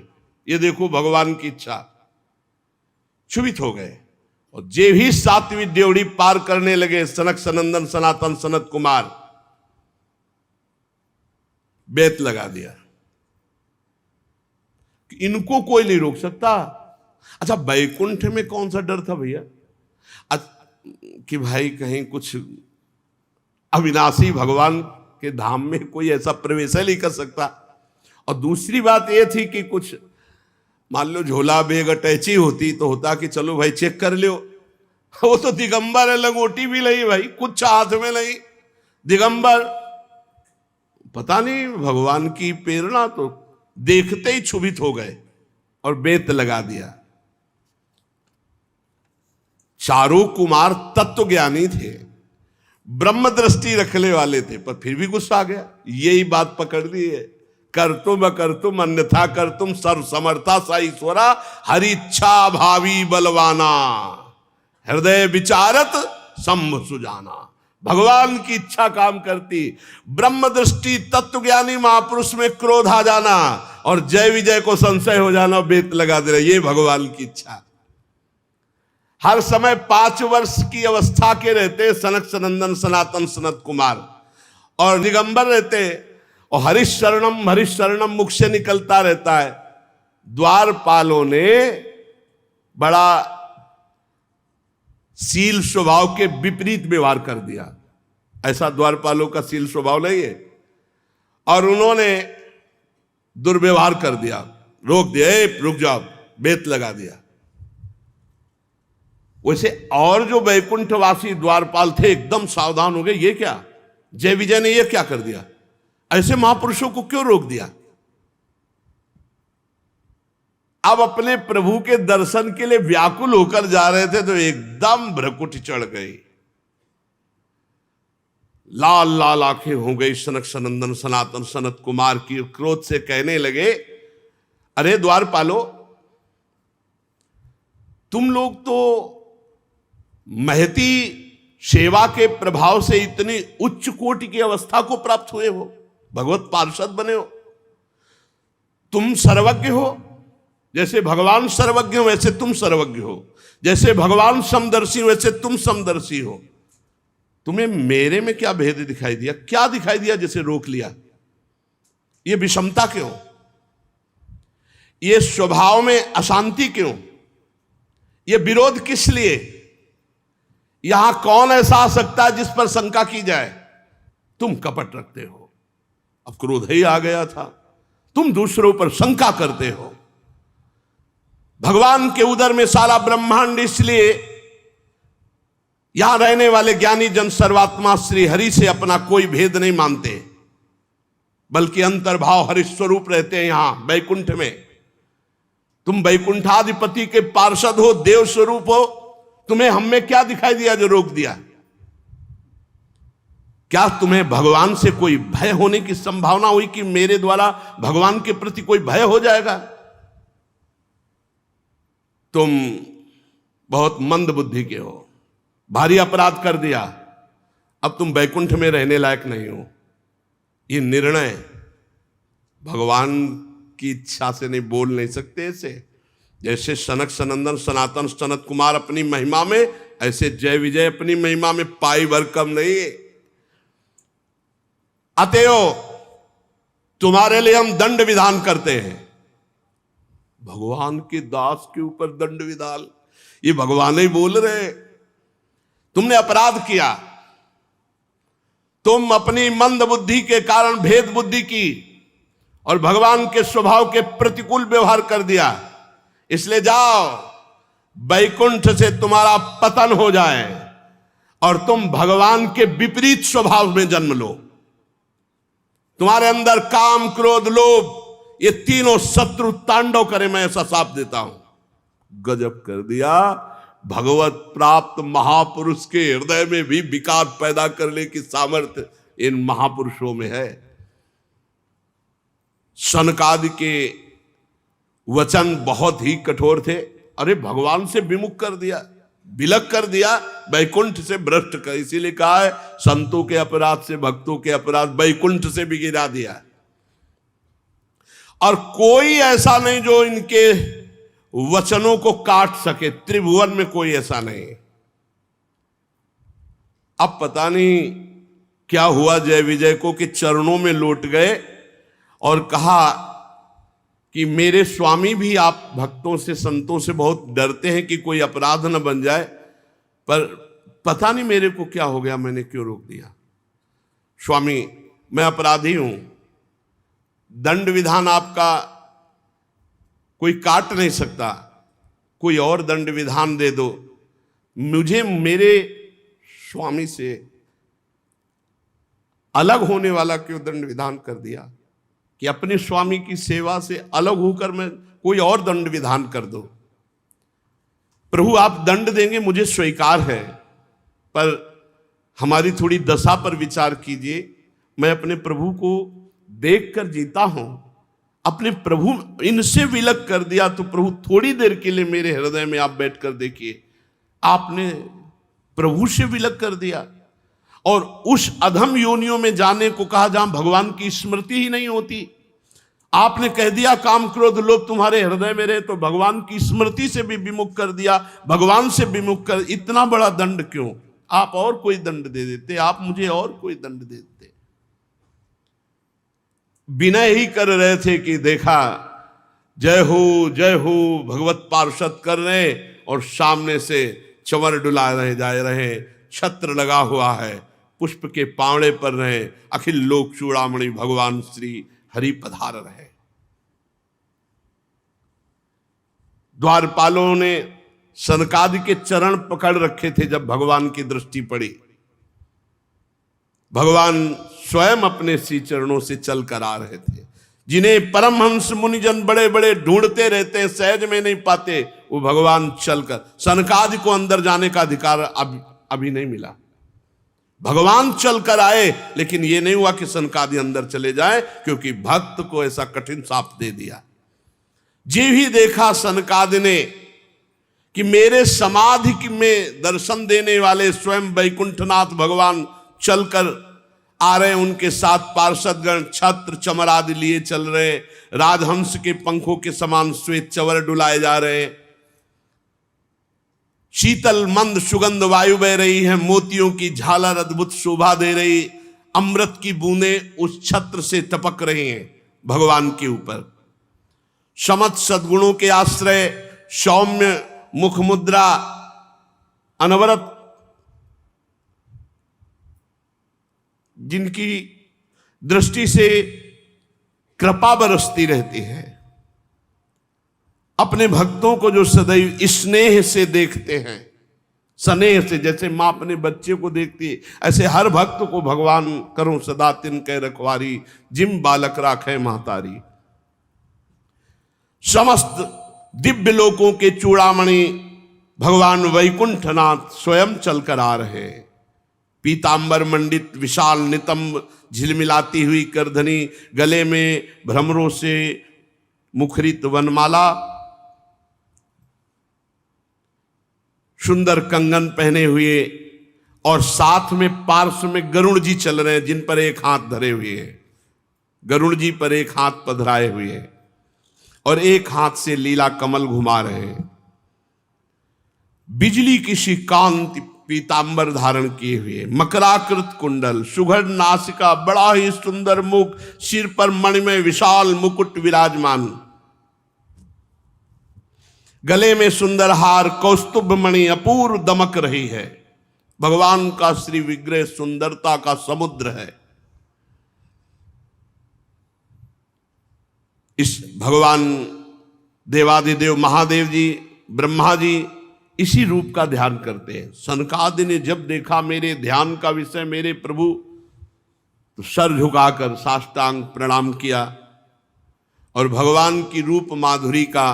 ये देखो भगवान की इच्छा, क्षुभित हो गए। और जे भी 7वीं ड्योढ़ी पार करने लगे, सनक सनंदन सनातन सनत कुमार, बेत लगा दिया कि इनको कोई नहीं रोक सकता। अच्छा वैकुंठ में कौन सा डर था भैया, कि भाई कहीं कुछ अविनाशी भगवान के धाम में कोई ऐसा प्रवेश नहीं कर सकता। और दूसरी बात यह थी कि कुछ मान लो झोला बेग अटैची होती तो होता कि चलो भाई चेक कर लो। वो तो दिगंबर है, लंगोटी भी नहीं भाई, कुछ हाथ में नहीं, दिगंबर। पता नहीं भगवान की प्रेरणा, तो देखते ही क्षुभित हो गए और बेत लगा दिया। चारों कुमार तत्व ज्ञानी थे, ब्रह्म दृष्टि रखने वाले थे, पर फिर भी गुस्सा आ गया। यही बात पकड़ ली है, कर तुम अन्यथा कर तुम सर्व समर्था सा ईश्वरा, हरि इच्छा भावी बलवाना, हृदय विचारत संभ सुजाना। भगवान की इच्छा काम करती, ब्रह्म दृष्टि तत्व ज्ञानी महापुरुष में क्रोध आ जाना और जय विजय को संशय हो जाना, बेत लगा दे रहा, ये भगवान की इच्छा। हर समय 5 वर्ष की अवस्था के रहते सनक सनंदन सनातन सनत कुमार, और दिगंबर रहते, और हरिश शरणम मुख से निकलता रहता है। द्वारपालों ने बड़ा शील स्वभाव के विपरीत व्यवहार कर दिया। ऐसा द्वारपालों का शील स्वभाव नहीं है, और उन्होंने दुर्व्यवहार कर दिया, रोक दिया, रुक जाओ, बेत लगा दिया। वैसे और जो वैकुंठवासी द्वारपाल थे एकदम सावधान हो गए, ये क्या, जय विजय ने ये क्या कर दिया, ऐसे महापुरुषों को क्यों रोक दिया। अब अपने प्रभु के दर्शन के लिए व्याकुल होकर जा रहे थे तो एकदम भ्रकुट चढ़ गई, लाल लाल आंखें हो गई सनक सनंदन सनातन सनत कुमार की। क्रोध से कहने लगे, अरे द्वारपालो, तुम लोग तो महती सेवा के प्रभाव से इतनी उच्च कोटि की अवस्था को प्राप्त हुए हो, भगवत पार्षद बने हो, तुम सर्वज्ञ हो, जैसे भगवान सर्वज्ञ हो वैसे तुम सर्वज्ञ हो, जैसे भगवान समदर्शी हो वैसे तुम समदर्शी हो। तुम्हें मेरे में क्या भेद दिखाई दिया, क्या दिखाई दिया जिसे रोक लिया, ये विषमता क्यों, ये स्वभाव में अशांति क्यों, ये विरोध किस लिए, यहां कौन ऐसा आ सकता है जिस पर शंका की जाए। तुम कपट रखते हो, अब क्रोध ही आ गया था, तुम दूसरों पर शंका करते हो। भगवान के उदर में सारा ब्रह्मांड, इसलिए यहां रहने वाले ज्ञानी जन सर्वात्मा श्री हरि से अपना कोई भेद नहीं मानते, बल्कि अंतर्भाव हरि स्वरूप रहते हैं यहां वैकुंठ में। तुम वैकुंठाधिपति के पार्षद हो, देव स्वरूप हो, तुम्हें हम में क्या दिखाई दिया जो रोक दिया। क्या तुम्हें भगवान से कोई भय होने की संभावना हुई कि मेरे द्वारा भगवान के प्रति कोई भय हो जाएगा। तुम बहुत मंद बुद्धि के हो, भारी अपराध कर दिया, अब तुम वैकुंठ में रहने लायक नहीं हो। ये निर्णय भगवान की इच्छा से नहीं, बोल नहीं सकते ऐसे। जैसे सनक सनंदन सनातन सनत कुमार अपनी महिमा में, ऐसे जय विजय अपनी महिमा में पाई भर कम नहीं है। अतएव तुम्हारे लिए हम दंड विधान करते हैं। भगवान के दास के ऊपर दंड विधान, ये भगवान ही बोल रहे। तुमने अपराध किया, तुम अपनी मंद बुद्धि के कारण भेद बुद्धि की और भगवान के स्वभाव के प्रतिकूल व्यवहार कर दिया, इसलिए जाओ वैकुंठ से तुम्हारा पतन हो जाए और तुम भगवान के विपरीत स्वभाव में जन्म लो। तुम्हारे अंदर काम क्रोध लोभ ये तीनों शत्रु तांडव करे, मैं ऐसा साफ देता हूं। गजब कर दिया। भगवत प्राप्त महापुरुष के हृदय में भी विकार पैदा करने की सामर्थ्य इन महापुरुषों में है। सनकादि के वचन बहुत ही कठोर थे। अरे भगवान से विमुख कर दिया, विलग कर दिया, वैकुंठ से भ्रष्ट कर, इसीलिए कहा है संतों के अपराध से भक्तों के अपराध वैकुंठ से भी गिरा दिया। और कोई ऐसा नहीं जो इनके वचनों को काट सके, त्रिभुवन में कोई ऐसा नहीं। अब पता नहीं क्या हुआ जय विजय को कि चरणों में लौट गए और कहा कि मेरे स्वामी भी आप भक्तों से संतों से बहुत डरते हैं कि कोई अपराध न बन जाए, पर पता नहीं मेरे को क्या हो गया, मैंने क्यों रोक दिया। स्वामी मैं अपराधी हूं, दंड विधान आपका कोई काट नहीं सकता, कोई और दंड विधान दे दो। मुझे मेरे स्वामी से अलग होने वाला क्यों दंड विधान कर दिया कि अपने स्वामी की सेवा से अलग होकर मैं कोई और दंड विधान कर दो। प्रभु आप दंड देंगे मुझे स्वीकार है, पर हमारी थोड़ी दशा पर विचार कीजिए। मैं अपने प्रभु को देखकर जीता हूं, अपने प्रभु इनसे विलग कर दिया तो प्रभु थोड़ी देर के लिए मेरे हृदय में आप बैठकर देखिए, आपने प्रभु से विलग कर दिया और उस अधम योनियों में जाने को कहा जहां भगवान की स्मृति ही नहीं होती। आपने कह दिया काम क्रोध लोभ तुम्हारे हृदय में रहे, तो भगवान की स्मृति से भी विमुख कर दिया, भगवान से विमुख कर। इतना बड़ा दंड क्यों? आप और कोई दंड दे देते, आप मुझे और कोई दंड दे देते। विनय ही कर रहे थे कि देखा जय हो भगवत पार्षद कर रहे, और सामने से चंवर डुला रहे जा रहे, छत्र लगा हुआ है, पुष्प के पावड़े पर रहे, अखिल लोक चूड़ामणि भगवान श्री हरि पधार रहे। द्वारपालों ने सनकादि के चरण पकड़ रखे थे। जब भगवान की दृष्टि पड़ी, भगवान स्वयं अपने श्री चरणों से चल कर आ रहे थे। जिन्हें परमहंस मुनिजन बड़े बड़े ढूंढते रहते हैं, सहज में नहीं पाते, वो भगवान चलकर, सनकादि को अंदर जाने का अधिकार अभी नहीं मिला। भगवान चलकर आए, लेकिन ये नहीं हुआ कि सनकादि अंदर चले जाए, क्योंकि भक्त को ऐसा कठिन शाप दे दिया। जी भी देखा सनकादि ने कि मेरे समाधि में दर्शन देने वाले स्वयं वैकुंठनाथ भगवान चलकर आ रहे, उनके साथ पार्षदगण छत्र चमर आदि लिए चल रहे, राजहंस के पंखों के समान श्वेत चंवर डुलाए जा रहे, शीतल मंद सुगंध वायु बह रही है, मोतियों की झालर अद्भुत शोभा दे रही, अमृत की बूंदें उस छत्र से टपक रही हैं भगवान के ऊपर। समत सद्गुणों के आश्रय, सौम्य मुख मुद्रा, अनवरत जिनकी दृष्टि से कृपा बरसती रहती है, अपने भक्तों को जो सदैव स्नेह से देखते हैं, स्नेह से, जैसे मां अपने बच्चे को देखती है, ऐसे हर भक्त को भगवान करो सदा तिनके रखवारी, जिम बालक राखे महतारी। समस्त दिव्य लोकों के चूड़ामणि भगवान वैकुंठनाथ स्वयं चलकर आ रहे हैं। पीतांबर मंडित विशाल नितंब झिलमिलाती हुई करधनी, गले में भ्रमरों से मुखरित वनमाला, सुंदर कंगन पहने हुए, और साथ में पार्श्व में गरुड़ जी चल रहे हैं, जिन पर एक हाथ धरे हुए हैं। गरुड़ जी पर एक हाथ पधराए हुए हैं और एक हाथ से लीला कमल घुमा रहे हैं। बिजली की सी कांति पीतांबर धारण किए हुए, मकराकृत कुंडल, सुघड़ नासिका, बड़ा ही सुंदर मुख, सिर पर मणिमय विशाल मुकुट विराजमान, गले में सुंदर हार, कौस्तुभ मणि अपूर्व दमक रही है। भगवान का श्री विग्रह सुंदरता का समुद्र है। इस भगवान देवादिदेव महादेव जी, ब्रह्मा जी इसी रूप का ध्यान करते हैं। सनकादि ने जब देखा मेरे ध्यान का विषय मेरे प्रभु, तो सर झुकाकर साष्टांग प्रणाम किया और भगवान की रूप माधुरी का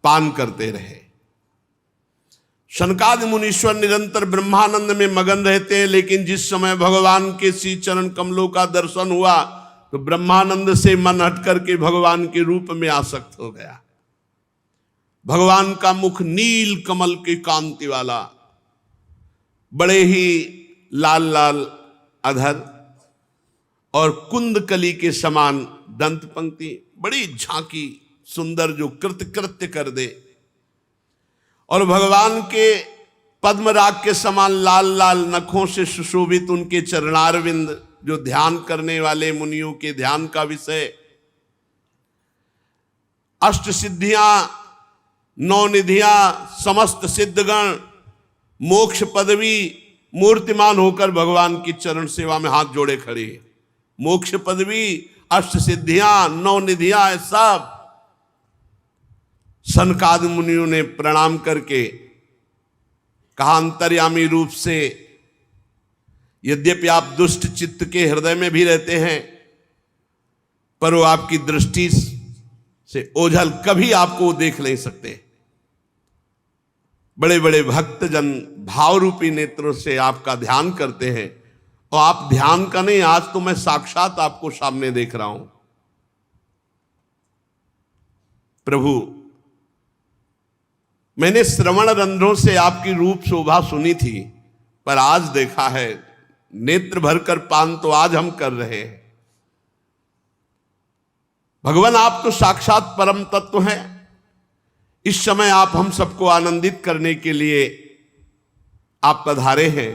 पान करते रहे। सनकादि मुनीश्वर निरंतर ब्रह्मानंद में मगन रहते हैं, लेकिन जिस समय भगवान के श्री चरण कमलों का दर्शन हुआ, तो ब्रह्मानंद से मन हट करके भगवान के रूप में आसक्त हो गया। भगवान का मुख नील कमल की कांति वाला, बड़े ही लाल लाल अधर और कुंदकली के समान दंत पंक्ति, बड़ी झांकी सुंदर जो कृत्य कर दे, और भगवान के पद्मराग के समान लाल लाल नखों से सुशोभित उनके चरणारविंद, जो ध्यान करने वाले मुनियों के ध्यान का विषय, अष्ट सिद्धियां, नौ निधियां, समस्त सिद्धगण, मोक्ष पदवी मूर्तिमान होकर भगवान की चरण सेवा में हाथ जोड़े खड़े। मोक्ष पदवी, अष्ट सिद्धियां, नौ निधियां, सब सनकादि मुनियों ने प्रणाम करके कहा, अंतर्यामी रूप से यद्यपि आप दुष्ट चित्त के हृदय में भी रहते हैं, पर वो आपकी दृष्टि से ओझल कभी आपको देख नहीं सकते। बड़े बड़े भक्तजन भाव रूपी नेत्रों से आपका ध्यान करते हैं, और आप ध्यान का नहीं, आज तो मैं साक्षात आपको सामने देख रहा हूं। प्रभु, मैंने श्रवण रंध्रों से आपकी रूप शोभा सुनी थी, पर आज देखा है, नेत्र भरकर पान तो आज हम कर रहे हैं। भगवान आप तो साक्षात परम तत्व हैं। इस समय आप हम सबको आनंदित करने के लिए आप पधारे हैं।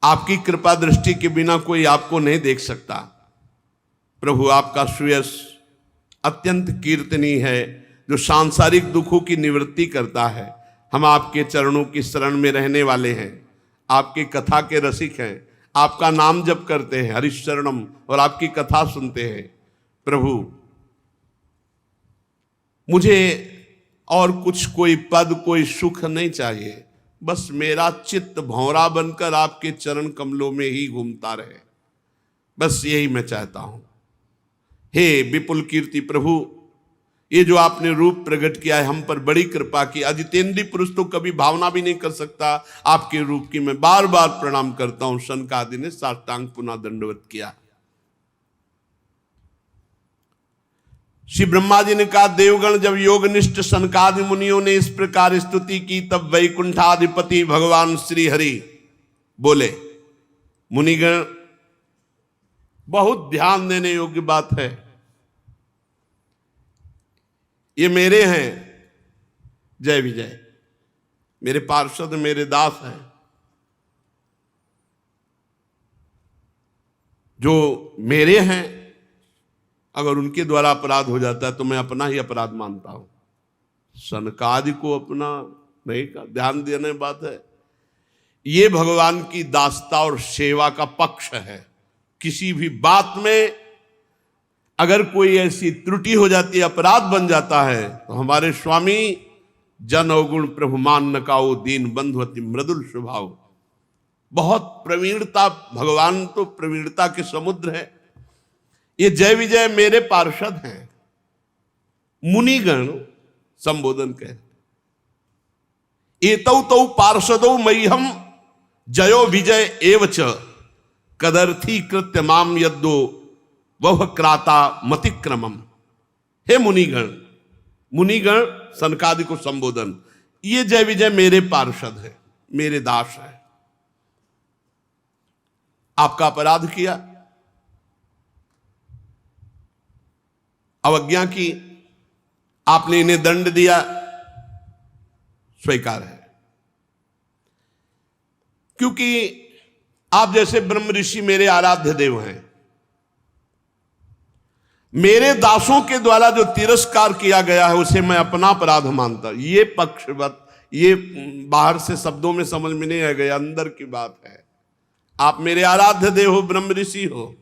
आपकी कृपा दृष्टि के बिना कोई आपको नहीं देख सकता। प्रभु आपका सुयश अत्यंत कीर्तनीय है, जो सांसारिक दुखों की निवृत्ति करता है। हम आपके चरणों की शरण में रहने वाले हैं, आपकी कथा के रसिक हैं, आपका नाम जप करते हैं हरिशरणम, और आपकी कथा सुनते हैं। प्रभु मुझे और कुछ कोई पद कोई सुख नहीं चाहिए, बस मेरा चित्त भंवरा बनकर आपके चरण कमलों में ही घूमता रहे, बस यही मैं चाहता हूं। हे विपुल कीर्ति प्रभु, ये जो आपने रूप प्रकट किया है, हम पर बड़ी कृपा की। अजितेंद्रीय पुरुष तो कभी भावना भी नहीं कर सकता आपके रूप की। मैं बार बार प्रणाम करता हूं। सनकादि ने साष्टांग पुनः दंडवत किया। श्री ब्रह्मा जी ने कहा, देवगण जब योगनिष्ठ सनकादि मुनियों ने इस प्रकार स्तुति की, तब वैकुंठाधिपति भगवान श्री हरि बोले, मुनिगण बहुत ध्यान देने योग्य बात है, ये मेरे हैं जय विजय, मेरे पार्षद मेरे दास हैं। जो मेरे हैं, अगर उनके द्वारा अपराध हो जाता है तो मैं अपना ही अपराध मानता हूं। सनकादि को अपना नहीं का ध्यान देने बात है। ये भगवान की दासता और सेवा का पक्ष है। किसी भी बात में अगर कोई ऐसी त्रुटि हो जाती है, अपराध बन जाता है, तो हमारे स्वामी जन अवगुण प्रभु मान न काओ, दीन बंधु अति मृदुल स्वभाव, बहुत प्रवीणता, भगवान तो प्रवीणता के समुद्र है। ये जय विजय मेरे पार्षद हैं। मुनिगण संबोधन कह, एतौ तौ पार्षदौ मह्यम जयो विजय एवच कदर्थी कृत्य माम यद्दो वह क्राता मतिक्रमम। हे मुनिगण, मुनिगण सनकादि को संबोधन, ये जय विजय मेरे पार्षद है, मेरे दास है। आपका अपराध किया, अवज्ञा की, आपने इन्हें दंड दिया, स्वीकार है। क्योंकि आप जैसे ब्रह्म ऋषि मेरे आराध्य देव हैं। मेरे दासों के द्वारा जो तिरस्कार किया गया है उसे मैं अपना अपराध मानता। ये पक्षवत, ये बाहर से शब्दों में समझ में नहीं आ गया, अंदर की बात है। आप मेरे आराध्य देव हो, ब्रह्म ऋषि हो,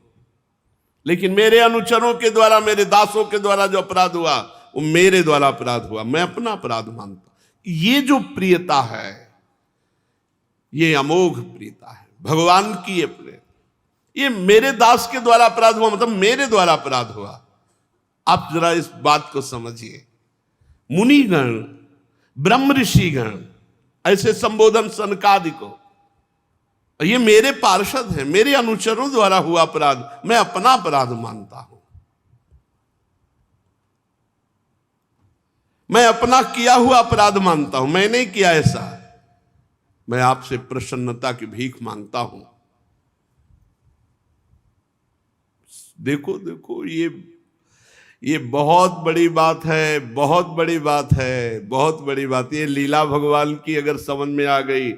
लेकिन मेरे अनुचरों के द्वारा, मेरे दासों के द्वारा जो अपराध हुआ वो मेरे द्वारा अपराध हुआ, मैं अपना अपराध मानता। ये जो प्रियता है, ये अमोघ प्रियता है भगवान की। ये प्रिय, ये मेरे दास के द्वारा अपराध हुआ, मतलब मेरे द्वारा अपराध हुआ। आप जरा इस बात को समझिए। मुनिगण, ब्रह्म ऋषिगण ऐसे संबोधन सनकादि को, ये मेरे पार्षद हैं, मेरे अनुचरों द्वारा हुआ अपराध मैं अपना अपराध मानता हूं। मैं अपना किया हुआ अपराध मानता हूं, मैं नहीं किया ऐसा। मैं आपसे प्रसन्नता की भीख मांगता हूं। देखो देखो, ये बहुत बड़ी बात है, बहुत बड़ी बात है, बहुत बड़ी बात। ये लीला भगवान की अगर समझ में आ गई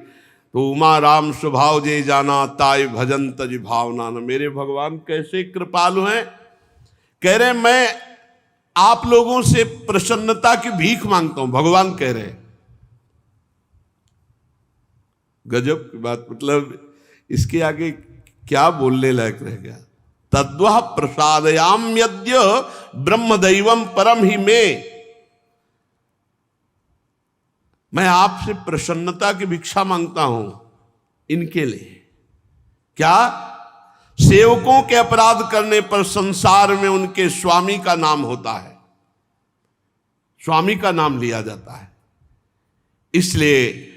तो उमा राम स्वभाव जे जाना, ताय भजन तज भावना न। मेरे भगवान कैसे कृपालु हैं। कह रहे मैं आप लोगों से प्रसन्नता की भीख मांगता हूं, भगवान कह रहे। गजब की बात, मतलब इसके आगे क्या बोलने लायक रह गया। तद्वः प्रसादयाम यद्य ब्रह्म दैवम परम ही में। मैं आपसे प्रसन्नता की भिक्षा मांगता हूं इनके लिए। क्या? सेवकों के अपराध करने पर संसार में उनके स्वामी का नाम होता है, स्वामी का नाम लिया जाता है। इसलिए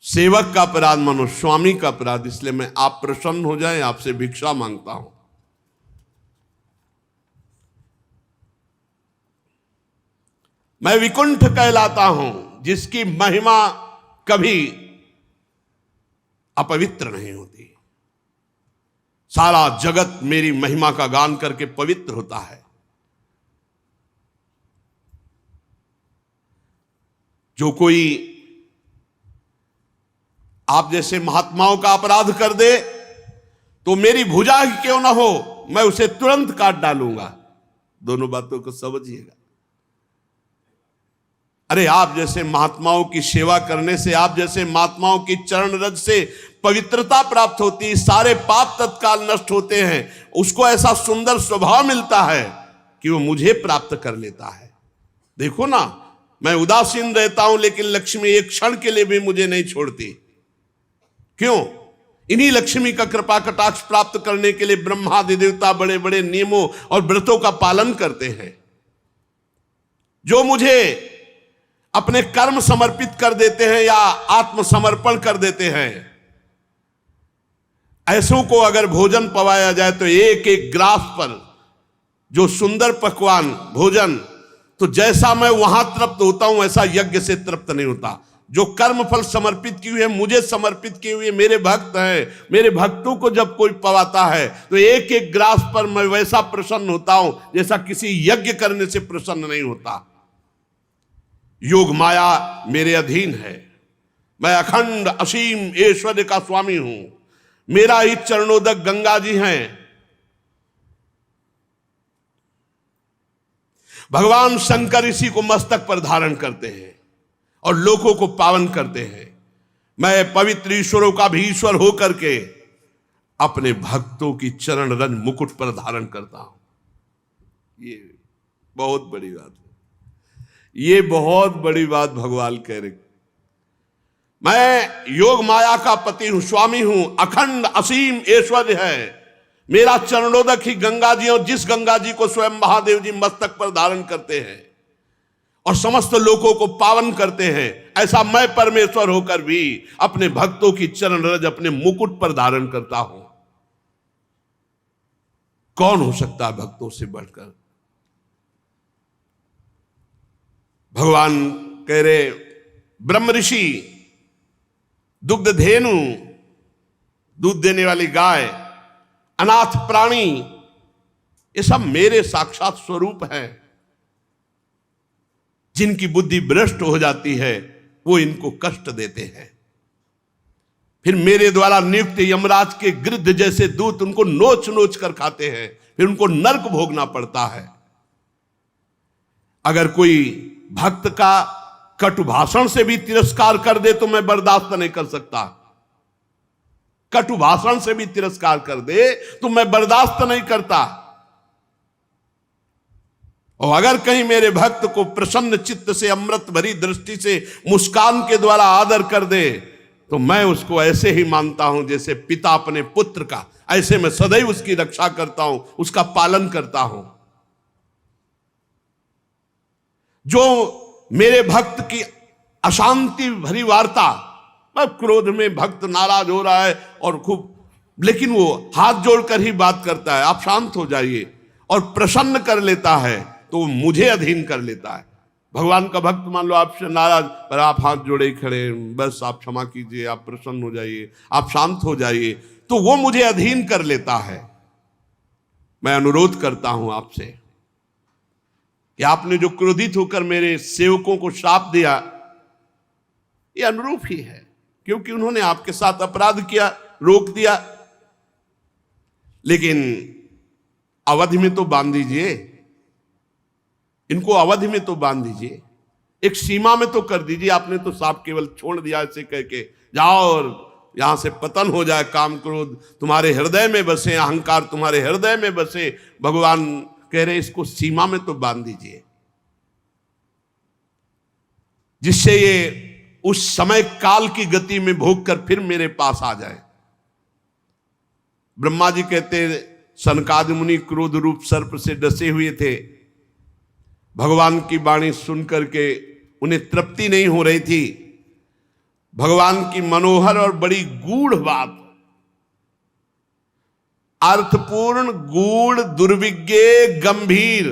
सेवक का अपराध मानो स्वामी का अपराध। इसलिए मैं आप प्रसन्न हो जाएं, आपसे भिक्षा मांगता हूं। मैं विकुंठ कहलाता हूं, जिसकी महिमा कभी अपवित्र नहीं होती। सारा जगत मेरी महिमा का गान करके पवित्र होता है। जो कोई आप जैसे महात्माओं का अपराध कर दे तो मेरी भुजा ही क्यों ना हो, मैं उसे तुरंत काट डालूंगा। दोनों बातों को समझिएगा। अरे आप जैसे महात्माओं की सेवा करने से, आप जैसे महात्माओं की चरण रज से पवित्रता प्राप्त होती है, सारे पाप तत्काल नष्ट होते हैं। उसको ऐसा सुंदर स्वभाव मिलता है कि वो मुझे प्राप्त कर लेता है। देखो ना, मैं उदासीन रहता हूं लेकिन लक्ष्मी एक क्षण के लिए भी मुझे नहीं छोड़ती। क्यों? इन्हीं लक्ष्मी का कृपा कटाक्ष प्राप्त करने के लिए ब्रह्मादि देवता बड़े बड़े नियमों और व्रतों का पालन करते हैं। जो मुझे अपने कर्म समर्पित कर देते हैं या आत्मसमर्पण कर देते हैं, ऐसों को अगर भोजन पवाया जाए तो एक एक ग्रास पर जो सुंदर पकवान भोजन, तो जैसा मैं वहां तृप्त होता हूं वैसा यज्ञ से तृप्त नहीं होता। जो कर्म फल समर्पित किए हुए, मुझे समर्पित किए हुए मेरे भक्त हैं, मेरे भक्तों को जब कोई पवाता है तो एक एक ग्रास पर मैं वैसा प्रसन्न होता हूं जैसा किसी यज्ञ करने से प्रसन्न नहीं होता। योग माया मेरे अधीन है। मैं अखंड असीम ऐश्वर्य का स्वामी हूं। मेरा ही चरणोदक गंगा जी हैं। भगवान शंकर इसी को मस्तक पर धारण करते हैं और लोगों को पावन करते हैं। मैं पवित्र ईश्वरों का भी ईश्वर होकर के अपने भक्तों की चरण रज मुकुट पर धारण करता हूं। ये बहुत बड़ी बात है। ये बहुत बड़ी बात भगवान कह रहे। मैं योग माया का पति हूं, स्वामी हूं। अखंड असीम ऐश्वर्य है। मेरा चरणोदक ही गंगा जी, और जिस गंगा जी को स्वयं महादेव जी मस्तक पर धारण करते हैं और समस्त लोगों को पावन करते हैं, ऐसा मैं परमेश्वर होकर भी अपने भक्तों की चरण रज अपने मुकुट पर धारण करता हूं। कौन हो सकता है भक्तों से बढ़कर? भगवान कह रहे, ब्रह्म ऋषि, दुग्ध धेनु, दूध देने वाली गाय, अनाथ प्राणी, ये सब मेरे साक्षात स्वरूप हैं। जिनकी बुद्धि भ्रष्ट हो जाती है वो इनको कष्ट देते हैं। फिर मेरे द्वारा नियुक्त यमराज के गिद्ध जैसे दूत उनको नोच नोच कर खाते हैं। फिर उनको नरक भोगना पड़ता है। अगर कोई भक्त का कटु भाषण से भी तिरस्कार कर दे तो मैं बर्दाश्त नहीं कर सकता। कटु भाषण से भी तिरस्कार कर दे तो मैं बर्दाश्त नहीं करता। और अगर कहीं मेरे भक्त को प्रसन्न चित्त से, अमृत भरी दृष्टि से, मुस्कान के द्वारा आदर कर दे तो मैं उसको ऐसे ही मानता हूं जैसे पिता अपने पुत्र का। ऐसे मैं सदैव उसकी रक्षा करता हूं, उसका पालन करता हूं। जो मेरे भक्त की अशांति भरी वार्ता, क्रोध में भक्त नाराज हो रहा है और खूब, लेकिन वो हाथ जोड़कर ही बात करता है, आप शांत हो जाइए, और प्रसन्न कर लेता है तो मुझे अधीन कर लेता है। भगवान का भक्त मान लो आपसे नाराज, पर आप हाथ जोड़े ही खड़े, बस आप क्षमा कीजिए, आप प्रसन्न हो जाइए, आप शांत हो जाइए, तो वो मुझे अधीन कर लेता है। मैं अनुरोध करता हूं आपसे कि आपने जो क्रोधित होकर मेरे सेवकों को श्राप दिया, ये अनुरूप ही है, क्योंकि उन्होंने आपके साथ अपराध किया, रोक दिया। लेकिन अवधि में तो बांध दीजिए, इनको अवधि में तो बांध दीजिए, एक सीमा में तो कर दीजिए। आपने तो साफ केवल छोड़ दिया ऐसे कह के, जाओ और यहां से पतन हो जाए, काम क्रोध तुम्हारे हृदय में बसे, अहंकार तुम्हारे हृदय में बसे। भगवान कह रहे इसको सीमा में तो बांध दीजिए, जिससे ये उस समय काल की गति में भोग कर फिर मेरे पास आ जाए। ब्रह्मा जी कहते, सनकादि मुनि क्रोध रूप सर्प से डसे हुए थे। भगवान की वाणी सुनकर के उन्हें तृप्ति नहीं हो रही थी। भगवान की मनोहर और बड़ी गूढ़ बात, अर्थपूर्ण, गूढ़, दुर्विज्ञ, गंभीर,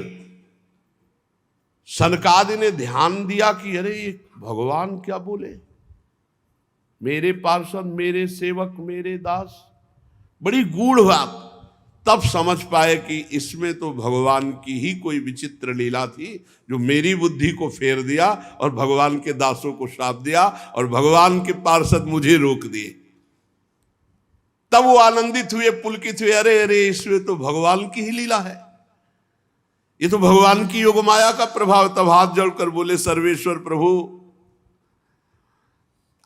सनकादि ने ध्यान दिया कि अरे ये भगवान क्या बोले, मेरे पार्षद, मेरे सेवक, मेरे दास बड़ी गूढ़ बात। तब समझ पाए कि इसमें तो भगवान की ही कोई विचित्र लीला थी, जो मेरी बुद्धि को फेर दिया और भगवान के दासों को श्राप दिया और भगवान के पार्षद मुझे रोक दिए। तब वो आनंदित हुए, पुलकित हुए, अरे अरे इसमें तो भगवान की ही लीला है, ये तो भगवान की योग माया का प्रभाव। तब हाथ जोड़कर बोले, सर्वेश्वर प्रभु,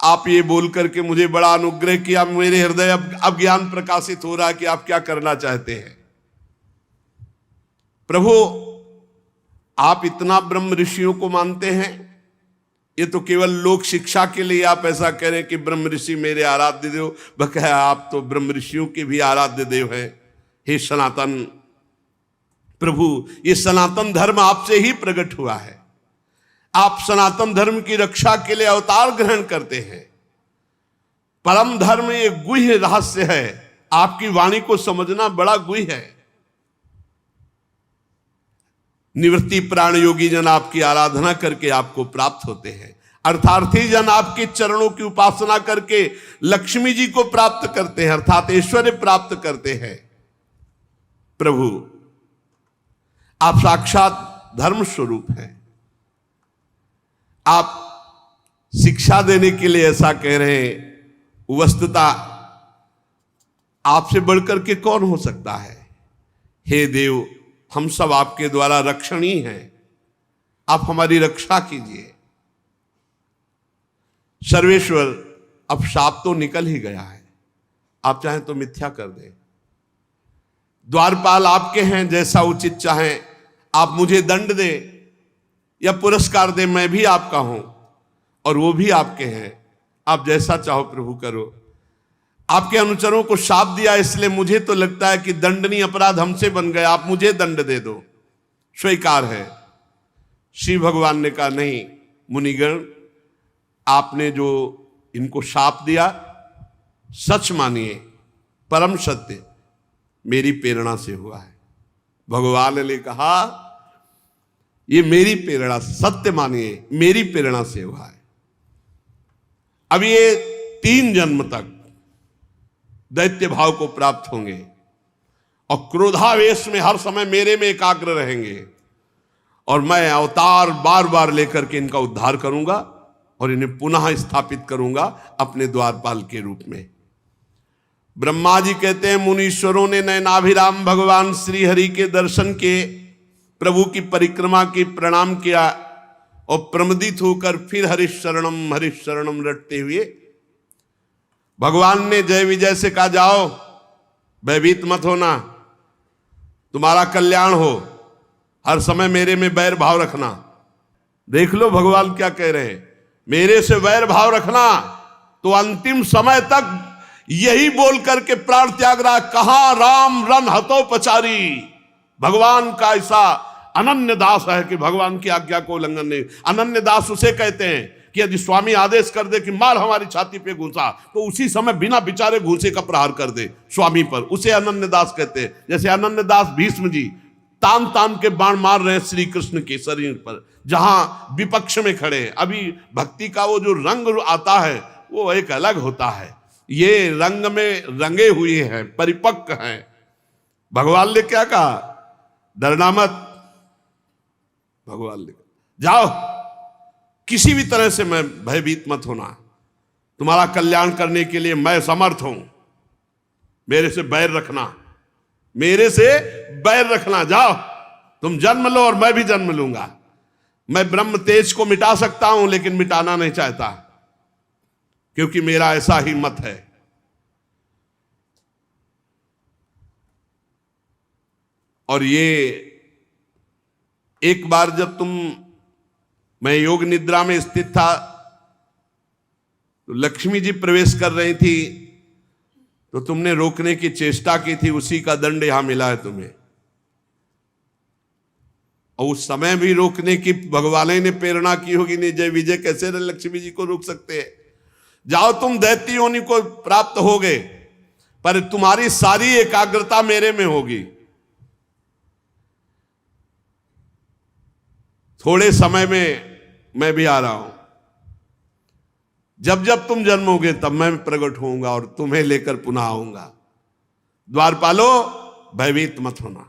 आप ये बोल करके मुझे बड़ा अनुग्रह किया, मेरे हृदय अब ज्ञान प्रकाशित हो रहा है कि आप क्या करना चाहते हैं। प्रभु, आप इतना ब्रह्म ऋषियों को मानते हैं, ये तो केवल लोक शिक्षा के लिए आप ऐसा कह रहे हैं कि ब्रह्म ऋषि मेरे आराध्य देव, बकाया आप तो ब्रह्म ऋषियों के भी आराध्य देव हैं। हे सनातन प्रभु, ये सनातन धर्म आपसे ही प्रकट हुआ है, आप सनातन धर्म की रक्षा के लिए अवतार ग्रहण करते हैं। परम धर्म एक गुह्य रहस्य है, आपकी वाणी को समझना बड़ा गुह्य है। निवृत्ति प्राण योगी जन आपकी आराधना करके आपको प्राप्त होते हैं, अर्थार्थी जन आपके चरणों की उपासना करके लक्ष्मी जी को प्राप्त करते हैं, अर्थात ऐश्वर्य प्राप्त करते हैं। प्रभु, आप साक्षात धर्म स्वरूप हैं, आप शिक्षा देने के लिए ऐसा कह रहे हैं। वस्तुतः आपसे बढ़कर के कौन हो सकता है। हे देव, हम सब आपके द्वारा रक्षणीय हैं, आप हमारी रक्षा कीजिए। सर्वेश्वर, अब शाप तो निकल ही गया है, आप चाहें तो मिथ्या कर दें। द्वारपाल आपके हैं, जैसा उचित चाहें आप मुझे दंड दें या पुरस्कार दे, मैं भी आपका हूं और वो भी आपके हैं, आप जैसा चाहो प्रभु करो। आपके अनुचरों को शाप दिया, इसलिए मुझे तो लगता है कि दंडनीय अपराध हमसे बन गया, आप मुझे दंड दे दो, स्वीकार है। श्री भगवान ने कहा, नहीं मुनिगण, आपने जो इनको शाप दिया सच मानिए, परम सत्य मेरी प्रेरणा से हुआ है। भगवान ने कहा, ये मेरी प्रेरणा, सत्य मानिए मेरी प्रेरणा से हुआ है। अब ये 3 जन्म तक दैत्य भाव को प्राप्त होंगे और क्रोधावेश में हर समय मेरे में एकाग्र रहेंगे और मैं अवतार बार बार लेकर के इनका उद्धार करूंगा और इन्हें पुनः स्थापित करूंगा अपने द्वारपाल के रूप में। ब्रह्मा जी कहते हैं, मुनीश्वरों ने नयनाभिराम भगवान श्री हरि के दर्शन के, प्रभु की परिक्रमा की, प्रणाम किया और प्रमदित होकर फिर हरिश शरणम रटते हुए भगवान ने जय विजय से कहा, जाओ भयभीत मत होना, तुम्हारा कल्याण हो, हर समय मेरे में वैर भाव रखना। देख लो भगवान क्या कह रहे हैं, मेरे से वैर भाव रखना तो अंतिम समय तक यही बोल करके प्राण त्याग रहा। कहां राम रन हतोपचारी, भगवान का ऐसा अनन्य दास है कि भगवान की आज्ञा को उल्लंघन नहीं। अनन्य दास उसे कहते हैं कि यदि स्वामी आदेश कर दे कि मार हमारी छाती पे घूसा, तो उसी समय बिना विचारे घूसे का प्रहार कर दे स्वामी पर, उसे अनन्य दास कहते हैं। जैसे अनन्य दास भीष्म जी तान तान के बाण मार रहे हैं श्री कृष्ण के शरीर पर, जहां विपक्ष में खड़े हैं। अभी भक्ति का वो जो रंग आता है वो एक अलग होता है, ये रंग में रंगे हुए हैं, परिपक्व हैं। भगवान ने क्या कहा, डरना मत। भगवान ने जाओ, किसी भी तरह से मैं भयभीत मत होना, तुम्हारा कल्याण करने के लिए मैं समर्थ हूं, मेरे से बैर रखना, मेरे से बैर रखना। जाओ तुम जन्म लो और मैं भी जन्म लूंगा। मैं ब्रह्म तेज को मिटा सकता हूं लेकिन मिटाना नहीं चाहता, क्योंकि मेरा ऐसा ही मत है। और ये एक बार जब मैं योग निद्रा में स्थित था तो लक्ष्मी जी प्रवेश कर रही थी, तो तुमने रोकने की चेष्टा की थी, उसी का दंड यहां मिला है तुम्हें। और उस समय भी रोकने की भगवान ने प्रेरणा की होगी, नहीं जय विजय कैसे लक्ष्मी जी को रोक सकते हैं। जाओ तुम दैत्य योनि को प्राप्त हो गए, पर तुम्हारी सारी एकाग्रता मेरे में होगी। थोड़े समय में मैं भी आ रहा हूं, जब जब तुम जन्मोगे तब मैं प्रकट होऊंगा और तुम्हें लेकर पुनः आऊंगा। द्वारपालो भयभीत मत होना।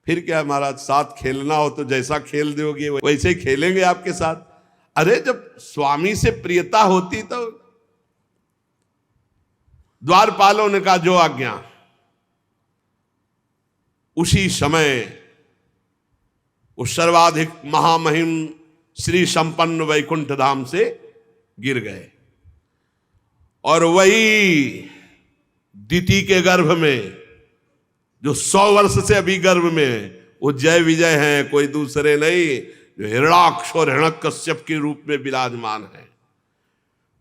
फिर क्या महाराज, साथ खेलना हो तो जैसा खेल दोगे वैसे ही खेलेंगे आपके साथ। अरे जब स्वामी से प्रियता होती तो द्वारपालों ने कहा जो आज्ञा। उसी समय उस सर्वाधिक महामहिम श्री संपन्न वैकुंठ धाम से गिर गए और वही दिति के गर्भ में, जो 100 वर्ष से अभी गर्भ में है, वो जय विजय हैं, कोई दूसरे नहीं, जो हिरणाक्ष और हिरण्यकश्यप के रूप में विराजमान है।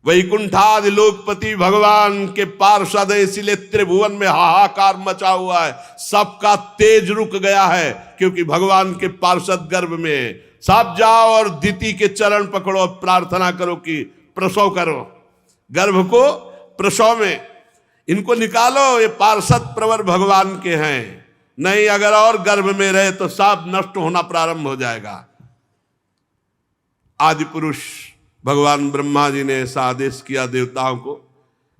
वैकुंठादि लोकपति भगवान के पार्षद है, इसीलिए त्रिभुवन में हाहाकार मचा हुआ है, सबका तेज रुक गया है, क्योंकि भगवान के पार्षद गर्भ में। सब जाओ और दिति के चरण पकड़ो, प्रार्थना करो कि प्रसव करो, गर्भ को प्रसव में इनको निकालो, ये पार्षद प्रवर भगवान के हैं। नहीं अगर और गर्भ में रहे तो सब नष्ट होना प्रारंभ हो जाएगा। आदि पुरुष भगवान ब्रह्मा जी ने ऐसा आदेश किया देवताओं को,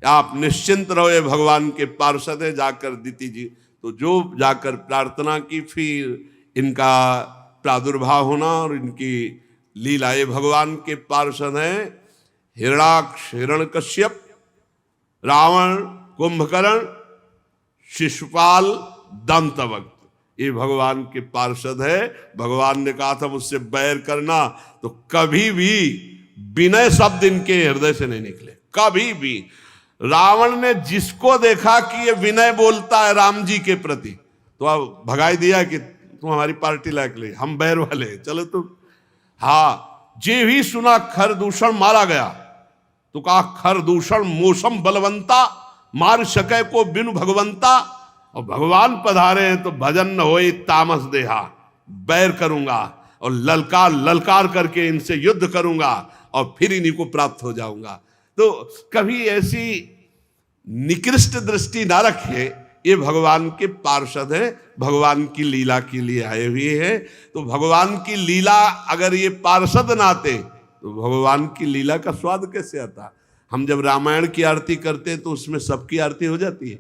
आप निश्चिंत रहो, ये भगवान के पार्षद है। जाकर दिति जी तो जो जाकर प्रार्थना की, फिर इनका प्रादुर्भाव होना और इनकी लीला। ये भगवान के पार्षद हैं हिरणाक्ष, हिरण्यकश्यप, रावण, कुंभकर्ण, शिशुपाल, दंतवक्त्र, ये भगवान के पार्षद है। भगवान ने कहा था मुझसे बैर करना, तो कभी भी विनय शब्द इनके हृदय से नहीं निकले, कभी भी। रावण ने जिसको देखा कि ये विनय बोलता है राम जी के प्रति, तो अब भगाई दिया कि तुम हमारी पार्टी लायक ले, हम बैर वाले, चलो तुम। हाँ, जे भी सुना खरदूषण मारा गया, तो कहा खरदूषण मौसम बलवंता, मार सके को बिनु भगवंता। और भगवान पधारे हैं तो भजन न होए तामस देहा, बैर करूंगा और ललकार ललकार करके इनसे युद्ध करूंगा और फिर इन्हीं को प्राप्त हो जाऊंगा। तो कभी ऐसी निकृष्ट दृष्टि ना रखिए, ये भगवान के पार्षद हैं, भगवान की लीला के लिए आए हुए हैं। तो भगवान की लीला अगर ये पार्षद ना आते तो भगवान की लीला का स्वाद कैसे आता। हम जब रामायण की आरती करते हैं तो उसमें सबकी आरती हो जाती है,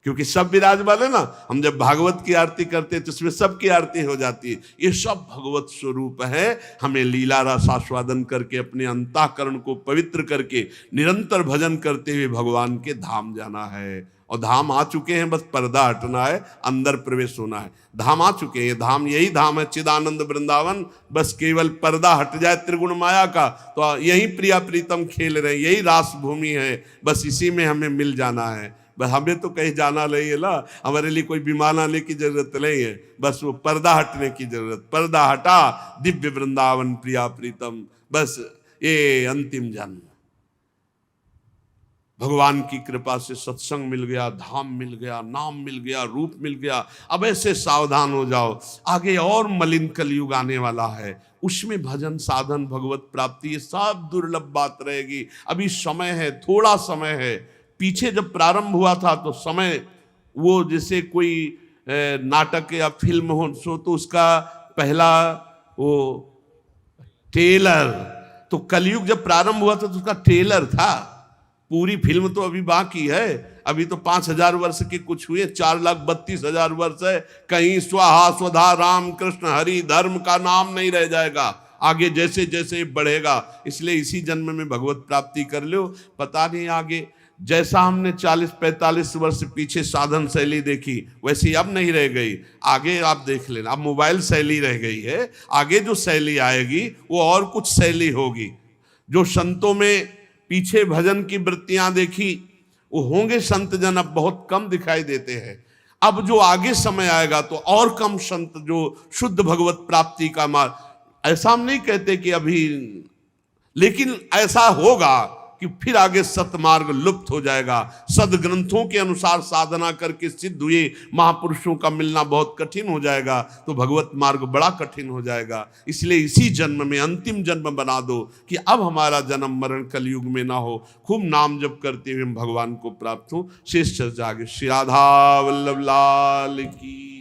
क्योंकि सब विराजमान है ना। हम जब भागवत की आरती करते हैं तो उसमें सबकी आरती हो जाती है। ये सब भगवत स्वरूप है। हमें लीला रस आस्वादन करके अपने अंतःकरण को पवित्र करके निरंतर भजन करते हुए भगवान के धाम जाना है। और धाम आ चुके हैं, बस पर्दा हटना है, अंदर प्रवेश होना है। धाम आ चुके हैं, धाम यही धाम है चिदानंद वृंदावन। बस केवल पर्दा हट जाए त्रिगुण माया का, तो यही प्रिया प्रीतम खेल रहे हैं, यही रास भूमि है, बस इसी में हमें मिल जाना है। बस हमें तो कहीं जाना नहीं है ना, हमारे लिए कोई विमान आने की जरूरत नहीं है, बस वो पर्दा हटने की जरूरत। पर्दा हटा, दिव्य वृंदावन प्रिया प्रीतम, बस ये अंतिम जन्म। भगवान की कृपा से सत्संग मिल गया, धाम मिल गया, नाम मिल गया, रूप मिल गया। अब ऐसे सावधान हो जाओ, आगे और मलिन कलयुग आने वाला है, उसमें भजन साधन भगवत प्राप्ति ये सब दुर्लभ बात रहेगी। अभी समय है, थोड़ा समय है। पीछे जब प्रारंभ हुआ था तो समय वो जैसे कोई नाटक या फिल्म हो तो उसका पहला वो ट्रेलर, तो कलयुग जब प्रारंभ हुआ था तो उसका ट्रेलर था, पूरी फिल्म तो अभी बाकी है। अभी तो 5000 वर्ष के कुछ हुए, 4,32,000 वर्ष है। कहीं स्वाहा स्वधा राम कृष्ण हरि धर्म का नाम नहीं रह जाएगा, आगे जैसे जैसे बढ़ेगा। इसलिए इसी जन्म में भगवत प्राप्ति कर लो, पता नहीं आगे जैसा हमने 40-45 वर्ष पीछे साधन शैली देखी वैसी अब नहीं रह गई। आगे आप देख लेना, अब मोबाइल शैली रह गई है, आगे जो शैली आएगी वो और कुछ शैली होगी। जो संतों में पीछे भजन की वृत्तियां देखी वो होंगे संत जन, अब बहुत कम दिखाई देते हैं। अब जो आगे समय आएगा तो और कम संत जो शुद्ध भगवत प्राप्ति का मार्ग, ऐसा हम नहीं कहते कि अभी, लेकिन ऐसा होगा कि फिर आगे सतमार्ग लुप्त हो जाएगा। सदग्रंथों के अनुसार साधना करके सिद्ध हुए महापुरुषों का मिलना बहुत कठिन हो जाएगा, तो भगवत मार्ग बड़ा कठिन हो जाएगा। इसलिए इसी जन्म में अंतिम जन्म बना दो कि अब हमारा जन्म मरण कलयुग में ना हो, खूब नाम जप करते हुए हम भगवान को प्राप्त हो। शेष चर्चा आगे। श्री राधा वल्लभ लाल की।